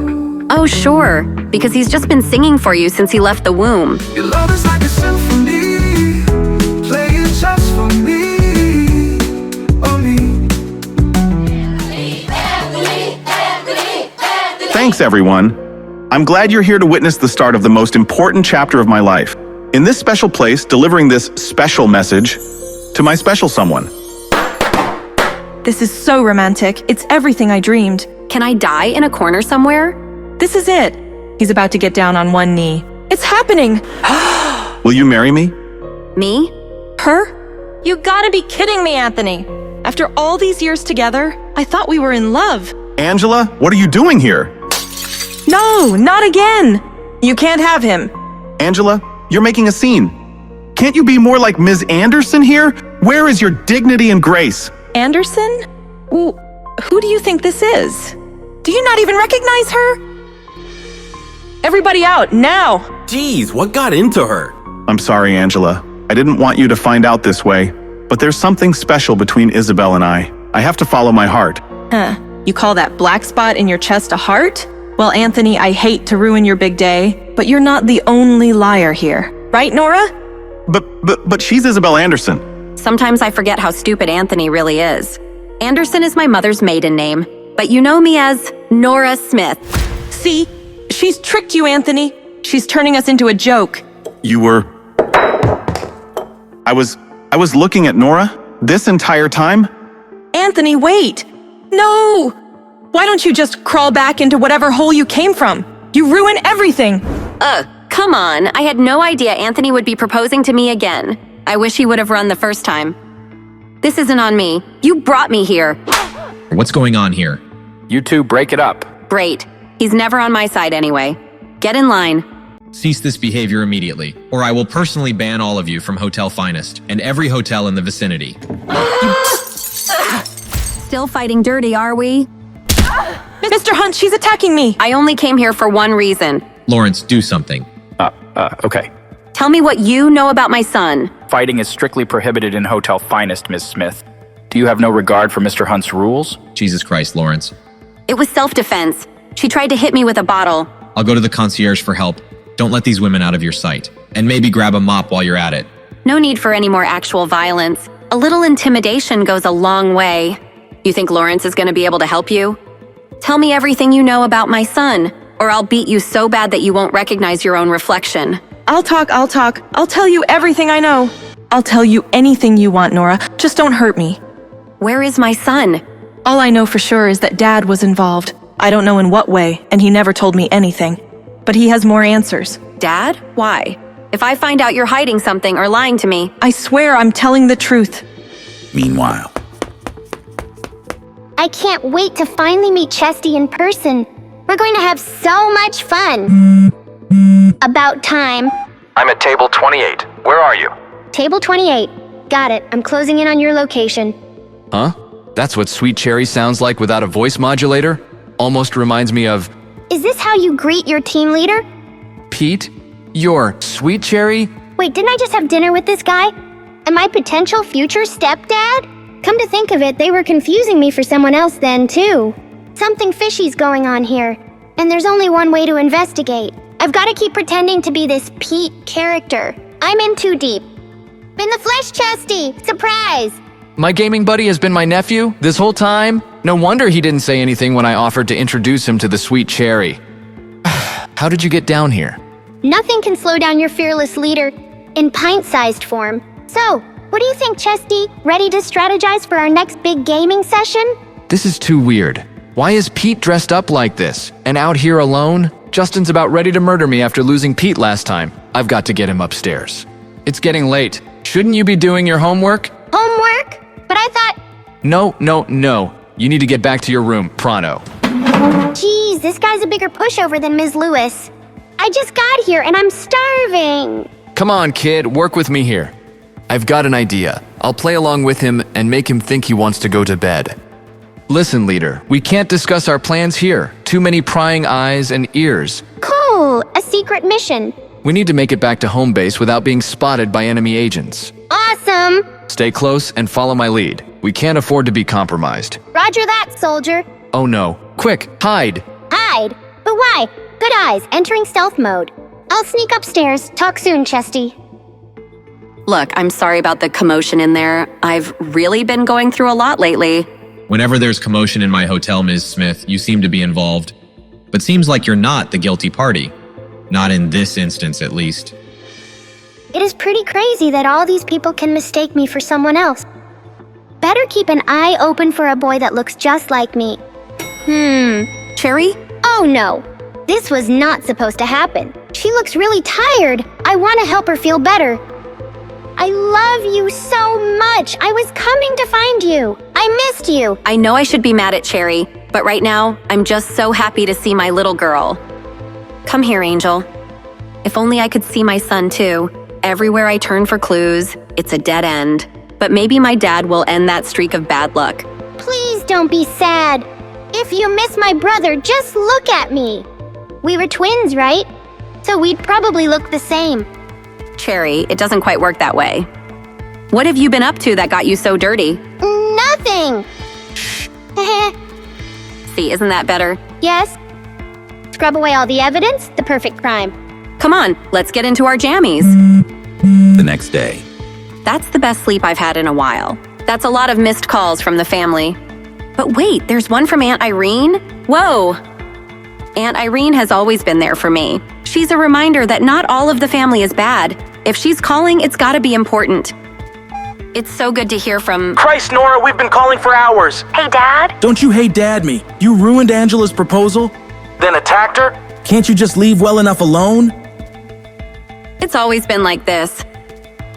Oh, sure, because he's just been singing for you since he left the womb. Your love is like a symphony, playing just for me, oh me. Thanks, everyone. I'm glad you're here to witness the start of the most important chapter of my life. In this special place, delivering this special message to my special someone. This is so romantic. It's everything I dreamed. Can I die in a corner somewhere? This is it. He's about to get down on one knee. It's happening. Will you marry me? Me? Her? You gotta be kidding me, Anthony. After all these years together, I thought we were in love. Angela, what are you doing here? No, not again. You can't have him. Angela, you're making a scene. Can't you be more like Ms. Anderson here? Where is your dignity and grace? Anderson? Well, who do you think this is? Do you not even recognize her? Everybody out, now! Jeez, what got into her? I'm sorry, Angela. I didn't want you to find out this way, but there's something special between Isabel and I. I have to follow my heart. Huh. You call that black spot in your chest a heart? Well, Anthony, I hate to ruin your big day, but you're not the only liar here. Right, Nora? But she's Isabel Anderson. Sometimes I forget how stupid Anthony really is. Anderson is my mother's maiden name, but you know me as Nora Smith. See? She's tricked you, Anthony. She's turning us into a joke. You were... I was looking at Nora this entire time? Anthony, wait! No! Why don't you just crawl back into whatever hole you came from? You ruin everything! Come on. I had no idea Anthony would be proposing to me again. I wish he would have run the first time. This isn't on me. You brought me here. What's going on here? You two break it up. Great. He's never on my side anyway. Get in line. Cease this behavior immediately, or I will personally ban all of you from Hotel Finest and every hotel in the vicinity. Still fighting dirty, are we? Mr. Hunt, she's attacking me! I only came here for one reason. Lawrence, do something. Okay. Tell me what you know about my son. Fighting is strictly prohibited in Hotel Finest, Miss Smith. Do you have no regard for Mr. Hunt's rules? Jesus Christ, Lawrence. It was self-defense. She tried to hit me with a bottle. I'll go to the concierge for help. Don't let these women out of your sight. And maybe grab a mop while you're at it. No need for any more actual violence. A little intimidation goes a long way. You think Lawrence is going to be able to help you? Tell me everything you know about my son, or I'll beat you so bad that you won't recognize your own reflection. I'll talk. I'll tell you everything I know. I'll tell you anything you want, Nora. Just don't hurt me. Where is my son? All I know for sure is that Dad was involved. I don't know in what way, and he never told me anything. But he has more answers. Dad? Why? If I find out you're hiding something or lying to me... I swear I'm telling the truth. Meanwhile... I can't wait to finally meet Chesty in person. We're going to have so much fun. About time. I'm at table 28. Where are you? Table 28. Got it. I'm closing in on your location. Huh? That's what Sweet Cherry sounds like without a voice modulator? Almost reminds me of... Is this how you greet your team leader? Pete? Your sweet cherry? Wait, didn't I just have dinner with this guy? And my potential future stepdad? Come to think of it, they were confusing me for someone else then, too. Something fishy's going on here, and there's only one way to investigate. I've got to keep pretending to be this Pete character. I'm in too deep. In the flesh, Chesty! Surprise! My gaming buddy has been my nephew this whole time? No wonder he didn't say anything when I offered to introduce him to the sweet cherry. How did you get down here? Nothing can slow down your fearless leader in pint-sized form. So, what do you think, Chesty? Ready to strategize for our next big gaming session? This is too weird. Why is Pete dressed up like this and out here alone? Justin's about ready to murder me after losing Pete last time. I've got to get him upstairs. It's getting late. Shouldn't you be doing your homework? Homework? But I thought... No. You need to get back to your room, pronto. Geez, this guy's a bigger pushover than Ms. Lewis. I just got here and I'm starving. Come on, kid, work with me here. I've got an idea. I'll play along with him and make him think he wants to go to bed. Listen, leader, we can't discuss our plans here. Too many prying eyes and ears. Cool, a secret mission. We need to make it back to home base without being spotted by enemy agents. Awesome. Stay close and follow my lead. We can't afford to be compromised. Roger that, soldier. Oh no. Quick, hide. Hide? But why? Good eyes, entering stealth mode. I'll sneak upstairs. Talk soon, Chesty. Look, I'm sorry about the commotion in there. I've really been going through a lot lately. Whenever there's commotion in my hotel, Ms. Smith, you seem to be involved. But seems like you're not the guilty party. Not in this instance, at least. It is pretty crazy that all these people can mistake me for someone else. Better keep an eye open for a boy that looks just like me. Cherry? Oh no. This was not supposed to happen. She looks really tired. I want to help her feel better. I love you so much. I was coming to find you. I missed you. I know I should be mad at Cherry, but right now, I'm just so happy to see my little girl. Come here, Angel. If only I could see my son too. Everywhere I turn for clues, it's a dead end. But maybe my dad will end that streak of bad luck. Please don't be sad. If you miss my brother, just look at me. We were twins, right? So we'd probably look the same. Cherry, it doesn't quite work that way. What have you been up to that got you so dirty? Nothing. See, isn't that better? Yes. Scrub away all the evidence, the perfect crime. Come on, let's get into our jammies. The next day. That's the best sleep I've had in a while. That's a lot of missed calls from the family. But wait, there's one from Aunt Irene? Whoa! Aunt Irene has always been there for me. She's a reminder that not all of the family is bad. If she's calling, it's gotta be important. It's so good to hear from— Christ, Nora, we've been calling for hours. Hey, Dad? Don't you hate Dad me? You ruined Angela's proposal, then attacked her? Can't you just leave well enough alone? It's always been like this.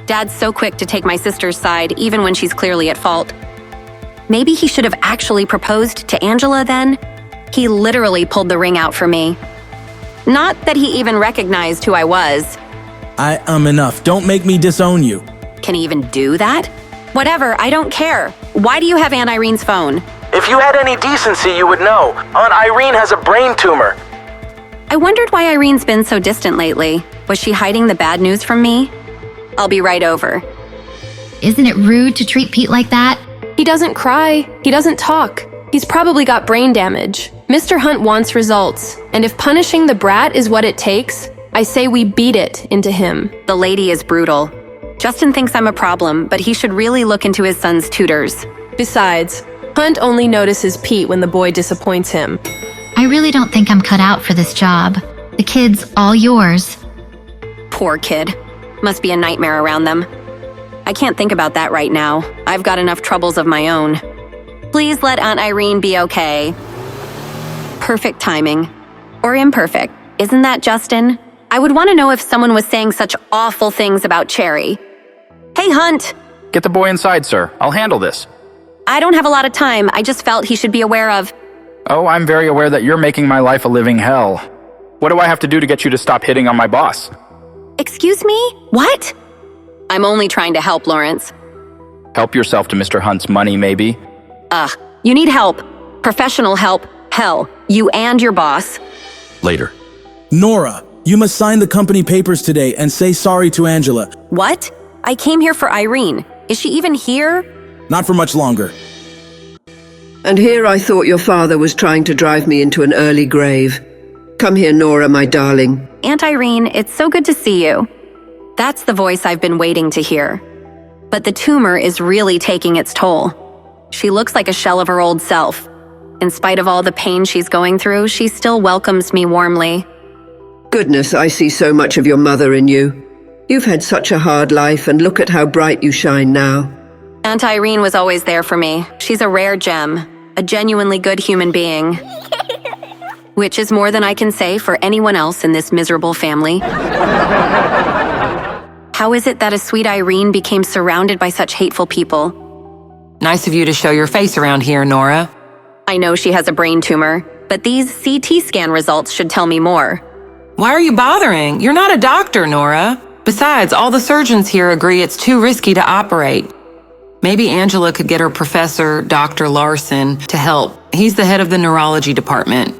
Dad's so quick to take my sister's side, even when she's clearly at fault. Maybe he should have actually proposed to Angela then? He literally pulled the ring out for me. Not that he even recognized who I was. Enough. Don't make me disown you. Can he even do that? Whatever, I don't care. Why do you have Aunt Irene's phone? If you had any decency, you would know. Aunt Irene has a brain tumor. I wondered why Irene's been so distant lately. Was she hiding the bad news from me? I'll be right over. Isn't it rude to treat Pete like that? He doesn't cry. He doesn't talk. He's probably got brain damage. Mr. Hunt wants results, and if punishing the brat is what it takes, I say we beat it into him. The lady is brutal. Justin thinks I'm a problem, but he should really look into his son's tutors. Besides, Hunt only notices Pete when the boy disappoints him. I really don't think I'm cut out for this job. The kid's all yours. Poor kid. Must be a nightmare around them. I can't think about that right now. I've got enough troubles of my own. Please let Aunt Irene be okay. Perfect timing. Or imperfect. Isn't that, Justin? I would want to know if someone was saying such awful things about Cherry. Hey, Hunt! Get the boy inside, sir. I'll handle this. I don't have a lot of time. I just felt he should be aware of— Oh, I'm very aware that you're making my life a living hell. What do I have to do to get you to stop hitting on my boss? Excuse me? What? I'm only trying to help, Lawrence. Help yourself to Mr. Hunt's money, maybe? You need help. Professional help. Hell, you and your boss. Later. Nora, You must sign the company papers today and say sorry to Angela. What? I came here for Irene. Is she even here? Not for much longer. And here I thought your father was trying to drive me into an early grave. Come here, Nora, my darling. Aunt Irene, it's so good to see you. That's the voice I've been waiting to hear. But the tumor is really taking its toll. She looks like a shell of her old self. In spite of all the pain she's going through, she still welcomes me warmly. Goodness, I see so much of your mother in you. You've had such a hard life, and look at how bright you shine now. Aunt Irene was always there for me. She's a rare gem, a genuinely good human being. Which is more than I can say for anyone else in this miserable family. How is it that a sweet Irene became surrounded by such hateful people? Nice of you to show your face around here, Nora. I know she has a brain tumor, but these CT scan results should tell me more. Why are you bothering? You're not a doctor, Nora. Besides, all the surgeons here agree it's too risky to operate. Maybe Angela could get her professor, Dr. Larson, to help. He's the head of the neurology department.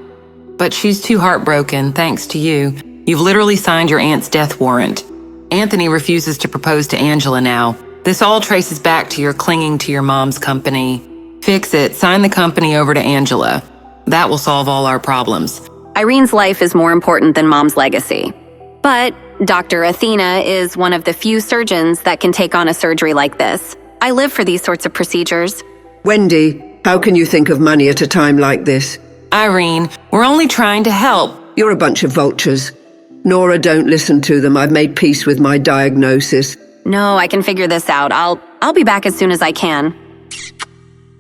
But she's too heartbroken, thanks to you. You've literally signed your aunt's death warrant. Anthony refuses to propose to Angela now. This all traces back to your clinging to your mom's company. Fix it, sign the company over to Angela. That will solve all our problems. Irene's life is more important than Mom's legacy. But Dr. Athena is one of the few surgeons that can take on a surgery like this. I live for these sorts of procedures. Wendy, how can you think of money at a time like this? Irene, we're only trying to help. You're a bunch of vultures. Nora, don't listen to them. I've made peace with my diagnosis. No, I can figure this out. I'll be back as soon as I can.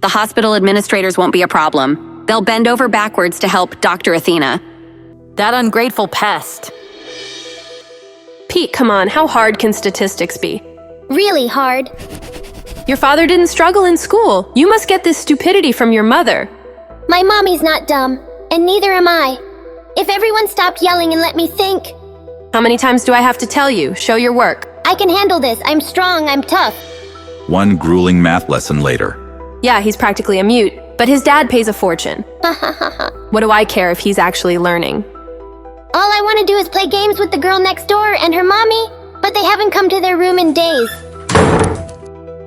The hospital administrators won't be a problem. They'll bend over backwards to help Dr. Athena. That ungrateful pest. Pete, come on, how hard can statistics be? Really hard. Your father didn't struggle in school. You must get this stupidity from your mother. My mommy's not dumb, and neither am I. If everyone stopped yelling and let me think. How many times do I have to tell you? Show your work. I can handle this. I'm strong. I'm tough. One grueling math lesson later. Yeah, he's practically a mute, but his dad pays a fortune. What do I care if he's actually learning? All I want to do is play games with the girl next door and her mommy, but they haven't come to their room in days.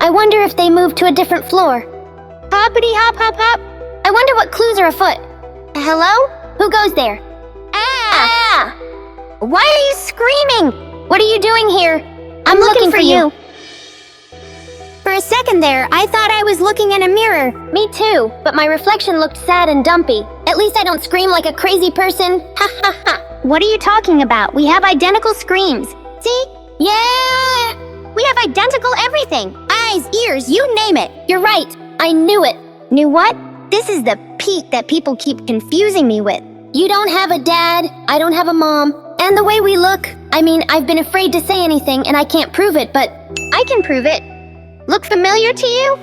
I wonder if they moved to a different floor. Hoppity hop hop hop. I wonder what clues are afoot. Hello? Who goes there? Ah! Why are you screaming? What are you doing here? I'm looking for you. For a second there, I thought I was looking in a mirror. Me too, but my reflection looked sad and dumpy. At least I don't scream like a crazy person. Ha ha ha. What are you talking about? We have identical screams. See? Yeah! We have identical everything. Eyes, ears, you name it. You're right. I knew it. Knew what? This is the Pete that people keep confusing me with. You don't have a dad, I don't have a mom. And the way we look, I mean, I've been afraid to say anything and I can't prove it, but I can prove it. Look familiar to you?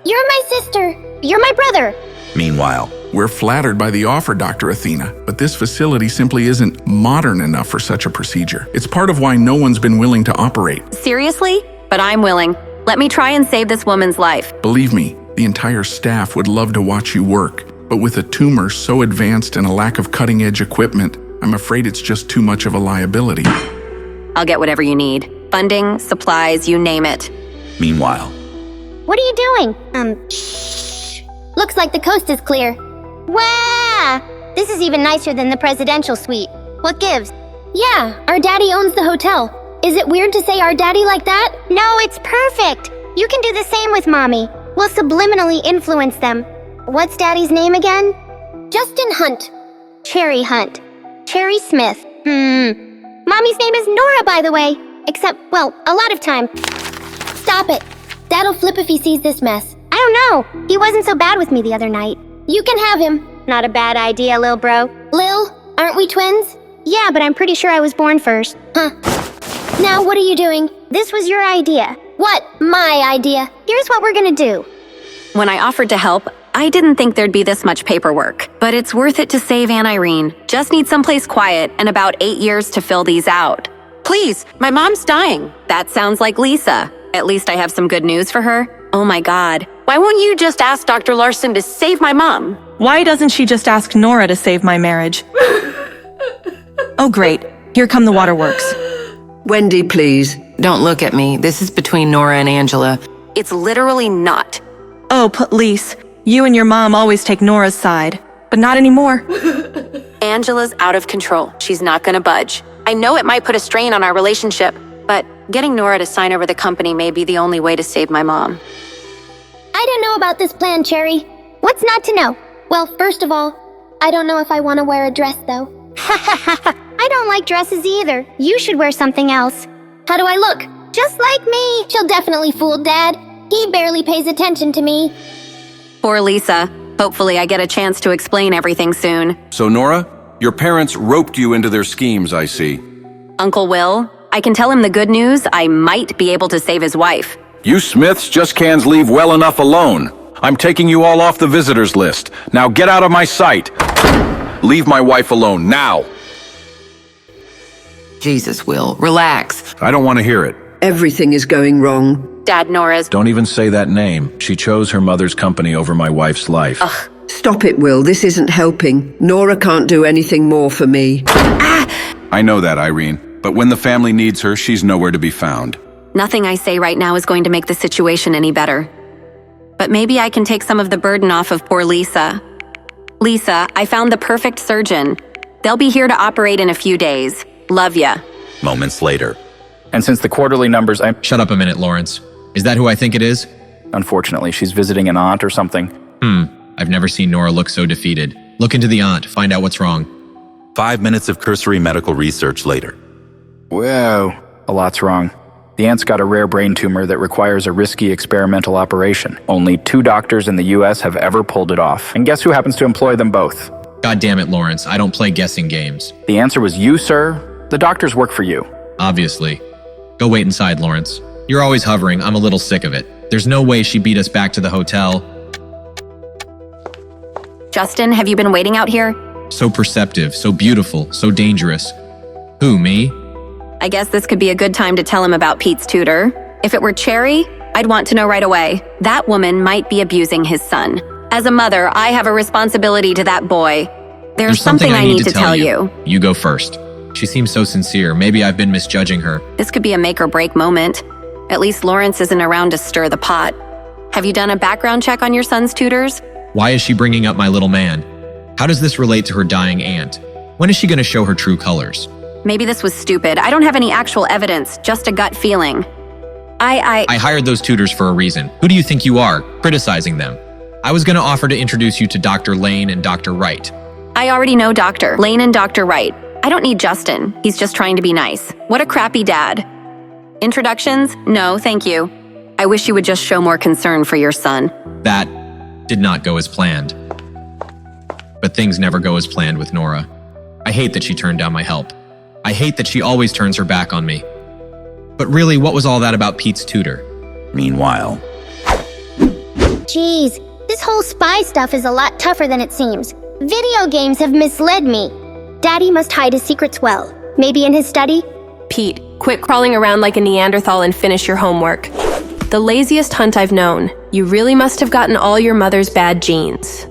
You're my sister. You're my brother. Meanwhile, we're flattered by the offer, Dr. Athena, but this facility simply isn't modern enough for such a procedure. It's part of why no one's been willing to operate. Seriously? But I'm willing. Let me try and save this woman's life. Believe me, the entire staff would love to watch you work, but with a tumor so advanced and a lack of cutting-edge equipment, I'm afraid it's just too much of a liability. I'll get whatever you need. Funding, supplies, you name it. Meanwhile. What are you doing? Shh. Looks like the coast is clear. Wow! This is even nicer than the presidential suite. What gives? Yeah, our daddy owns the hotel. Is it weird to say our daddy like that? No, it's perfect. You can do the same with mommy. We'll subliminally influence them. What's daddy's name again? Justin Hunt. Cherry Hunt. Cherry Smith. Mommy's name is Nora, by the way. Except, well, a lot of time. Stop it. Dad'll flip if he sees this mess. I don't know. He wasn't so bad with me the other night. You can have him. Not a bad idea, Lil bro. Lil, aren't we twins? Yeah, but I'm pretty sure I was born first. Huh. Now, what are you doing? This was your idea. What? My idea. Here's what we're gonna do. When I offered to help, I didn't think there'd be this much paperwork. But it's worth it to save Aunt Irene. Just need someplace quiet and about 8 years to fill these out. Please, my mom's dying. That sounds like Lisa. At least I have some good news for her. Oh my God. Why won't you just ask Dr. Larson to save my mom? Why doesn't she just ask Nora to save my marriage? Oh great. Here come the waterworks. Wendy, please. Don't look at me. This is between Nora and Angela. It's literally not. Oh, police. You and your mom always take Nora's side, but not anymore. Angela's out of control. She's not gonna budge. I know it might put a strain on our relationship, but getting Nora to sign over the company may be the only way to save my mom. I don't know about this plan, Cherry. What's not to know? Well, first of all, I don't know if I want to wear a dress, though. I don't like dresses either. You should wear something else. How do I look? Just like me. She'll definitely fool Dad. He barely pays attention to me. Poor Lisa. Hopefully I get a chance to explain everything soon. So, Nora, your parents roped you into their schemes, I see. Uncle Will, I can tell him the good news. I might be able to save his wife. You Smiths just can't leave well enough alone. I'm taking you all off the visitors list. Now get out of my sight. Leave my wife alone, now. Jesus, Will, relax. I don't want to hear it. Everything is going wrong. Dad, Nora's. Don't even say that name. She chose her mother's company over my wife's life. Ugh. Stop it, Will. This isn't helping. Nora can't do anything more for me. I know that, Irene. But when the family needs her, she's nowhere to be found. Nothing I say right now is going to make the situation any better. But maybe I can take some of the burden off of poor Lisa. Lisa, I found the perfect surgeon. They'll be here to operate in a few days. Love ya. Moments later. And since the quarterly numbers, Shut up a minute, Lawrence. Is that who I think it is? Unfortunately, she's visiting an aunt or something. I've never seen Nora look so defeated. Look into the aunt, find out what's wrong. 5 minutes of cursory medical research later. Whoa, a lot's wrong. The aunt's got a rare brain tumor that requires a risky experimental operation. Only 2 doctors in the U.S. have ever pulled it off. And guess who happens to employ them both? God damn it, Lawrence. I don't play guessing games. The answer was you, sir. The doctors work for you. Obviously. Go wait inside, Lawrence. You're always hovering. I'm a little sick of it. There's no way she beat us back to the hotel. Justin, have you been waiting out here? So perceptive, so beautiful, so dangerous. Who, me? I guess this could be a good time to tell him about Pete's tutor. If it were Cherry, I'd want to know right away. That woman might be abusing his son. As a mother, I have a responsibility to that boy. There's something I need to tell you. You go first. She seems so sincere. Maybe I've been misjudging her. This could be a make or break moment. At least Lawrence isn't around to stir the pot. Have you done a background check on your son's tutors? Why is she bringing up my little man? How does this relate to her dying aunt? When is she going to show her true colors? Maybe this was stupid. I don't have any actual evidence, just a gut feeling. I hired those tutors for a reason. Who do you think you are, criticizing them? I was going to offer to introduce you to Dr. Lane and Dr. Wright. I already know Dr. Lane and Dr. Wright. I don't need Justin. He's just trying to be nice. What a crappy dad. Introductions? No, thank you. I wish you would just show more concern for your son. That did not go as planned. But things never go as planned with Nora. I hate that she turned down my help. I hate that she always turns her back on me. But really, what was all that about Pete's tutor? Meanwhile. Jeez, this whole spy stuff is a lot tougher than it seems. Video games have misled me. Daddy must hide his secrets well. Maybe in his study? Pete, quit crawling around like a Neanderthal and finish your homework. The laziest hunt I've known. You really must have gotten all your mother's bad genes.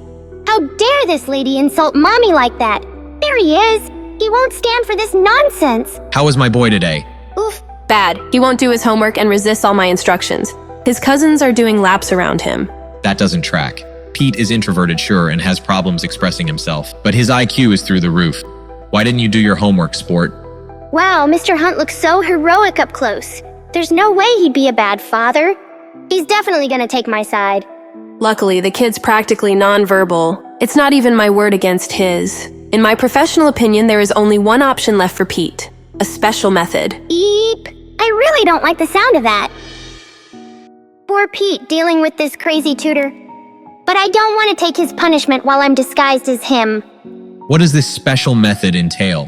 How dare this lady insult Mommy like that? There he is. He won't stand for this nonsense. How was my boy today? Oof. Bad. He won't do his homework and resists all my instructions. His cousins are doing laps around him. That doesn't track. Pete is introverted, sure, and has problems expressing himself, but his IQ is through the roof. Why didn't you do your homework, sport? Wow, Mr. Hunt looks so heroic up close. There's no way he'd be a bad father. He's definitely gonna take my side. Luckily, the kid's practically nonverbal. It's not even my word against his. In my professional opinion, there is only one option left for Pete. A special method. Eep. I really don't like the sound of that. Poor Pete dealing with this crazy tutor. But I don't want to take his punishment while I'm disguised as him. What does this special method entail?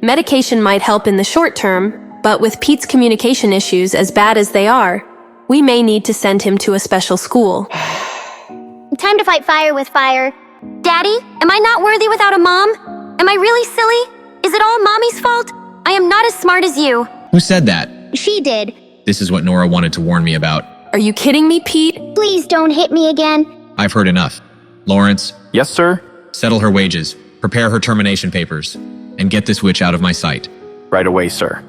Medication might help in the short term, but with Pete's communication issues as bad as they are, we may need to send him to a special school. Time to fight fire with fire. Daddy, am I not worthy without a mom? Am I really silly? Is it all Mommy's fault? I am not as smart as you. Who said that? She did. This is what Nora wanted to warn me about. Are you kidding me, Pete? Please don't hit me again. I've heard enough. Lawrence? Yes, sir? Settle her wages, prepare her termination papers, and get this witch out of my sight. Right away, sir.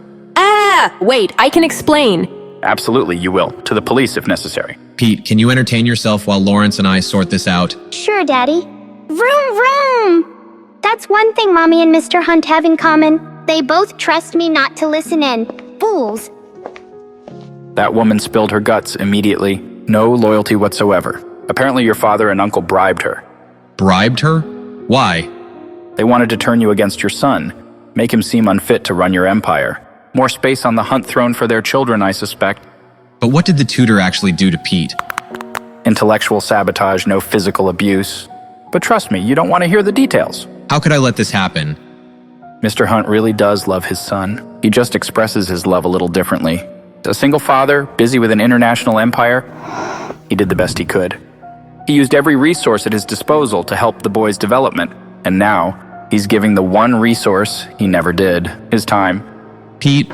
Wait, I can explain. Absolutely, you will. To the police if necessary. Pete, can you entertain yourself while Lawrence and I sort this out? Sure, Daddy. Vroom, vroom! That's one thing Mommy and Mr. Hunt have in common. They both trust me not to listen in. Fools. That woman spilled her guts immediately. No loyalty whatsoever. Apparently your father and uncle bribed her. Bribed her? Why? They wanted to turn you against your son, make him seem unfit to run your empire. More space on the Hunt throne for their children, I suspect. But what did the tutor actually do to Pete? Intellectual sabotage, no physical abuse. But trust me, you don't want to hear the details. How could I let this happen? Mr. Hunt really does love his son. He just expresses his love a little differently. A single father, busy with an international empire, he did the best he could. He used every resource at his disposal to help the boy's development, and now he's giving the one resource he never did, his time. Pete,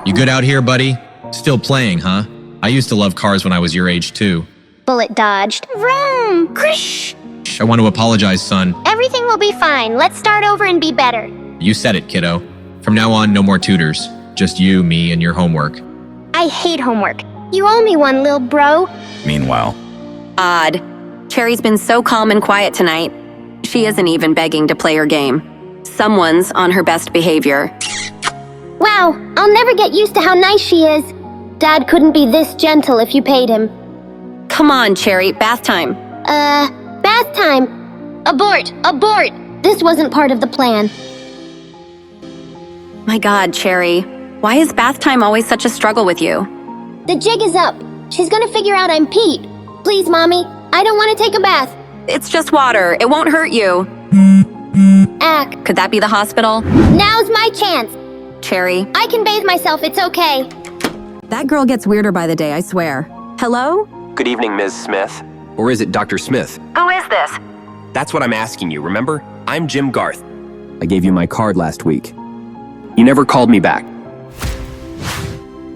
you good out here, buddy? Still playing, huh? I used to love cars when I was your age, too. Bullet dodged. Vroom! Krish! I want to apologize, son. Everything will be fine. Let's start over and be better. You said it, kiddo. From now on, no more tutors. Just you, me, and your homework. I hate homework. You owe me one, lil bro. Meanwhile, Odd. Cherry's been so calm and quiet tonight. She isn't even begging to play her game. Someone's on her best behavior. Wow, I'll never get used to how nice she is. Dad couldn't be this gentle if you paid him. Come on, Cherry, bath time. Bath time. Abort! Abort! This wasn't part of the plan. My God, Cherry. Why is bath time always such a struggle with you? The jig is up. She's gonna figure out I'm Pete. Please, Mommy, I don't want to take a bath. It's just water. It won't hurt you. Ack. Could that be the hospital? Now's my chance. Cherry. I can bathe myself, it's okay. That girl gets weirder by the day, I swear. Hello? Good evening, Ms. Smith. Or is it Dr. Smith? Who is this? That's what I'm asking you, remember? I'm Jim Garth. I gave you my card last week. You never called me back.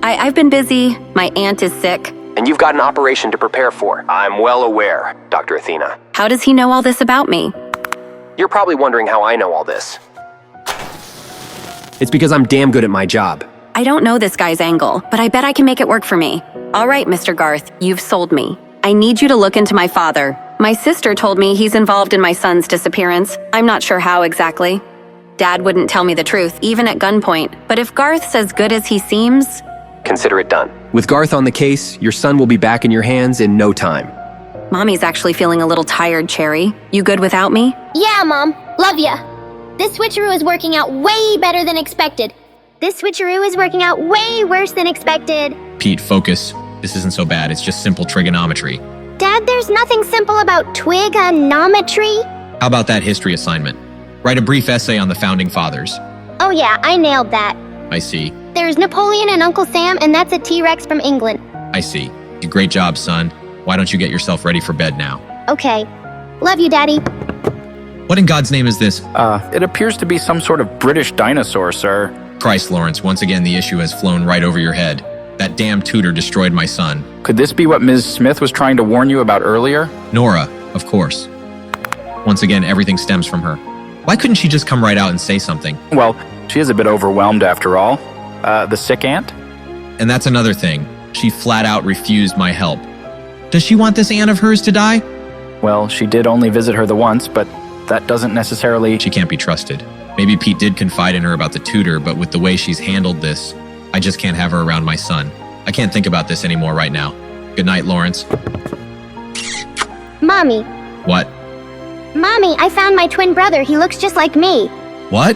I've been busy. My aunt is sick. And you've got an operation to prepare for. I'm well aware, Dr. Athena. How does he know all this about me? You're probably wondering how I know all this. It's because I'm damn good at my job. I don't know this guy's angle, but I bet I can make it work for me. All right, Mr. Garth, you've sold me. I need you to look into my father. My sister told me he's involved in my son's disappearance. I'm not sure how exactly. Dad wouldn't tell me the truth, even at gunpoint. But if Garth's as good as he seems... Consider it done. With Garth on the case, your son will be back in your hands in no time. Mommy's actually feeling a little tired, Cherry. You good without me? Yeah, Mom. Love ya. This switcheroo is working out way better than expected. This switcheroo is working out way worse than expected. Pete, focus. This isn't so bad. It's just simple trigonometry. Dad, there's nothing simple about twigonometry. How about that history assignment? Write a brief essay on the founding fathers. Oh yeah, I nailed that. I see. There's Napoleon and Uncle Sam, and that's a T-Rex from England. I see. Great job, son. Why don't you get yourself ready for bed now? Okay. Love you, Daddy. What in God's name is this? It appears to be some sort of British dinosaur, sir. Christ, Lawrence, once again the issue has flown right over your head. That damn tutor destroyed my son. Could this be what Ms. Smith was trying to warn you about earlier? Nora, of course. Once again, everything stems from her. Why couldn't she just come right out and say something? Well, she is a bit overwhelmed after all. The sick aunt? And that's another thing. She flat out refused my help. Does she want this aunt of hers to die? Well, she did only visit her the once, but that doesn't necessarily... She can't be trusted. Maybe Pete did confide in her about the tutor, but with the way she's handled this, I just can't have her around my son. I can't think about this anymore right now. Good night, Lawrence. Mommy. What? Mommy, I found my twin brother. He looks just like me. What?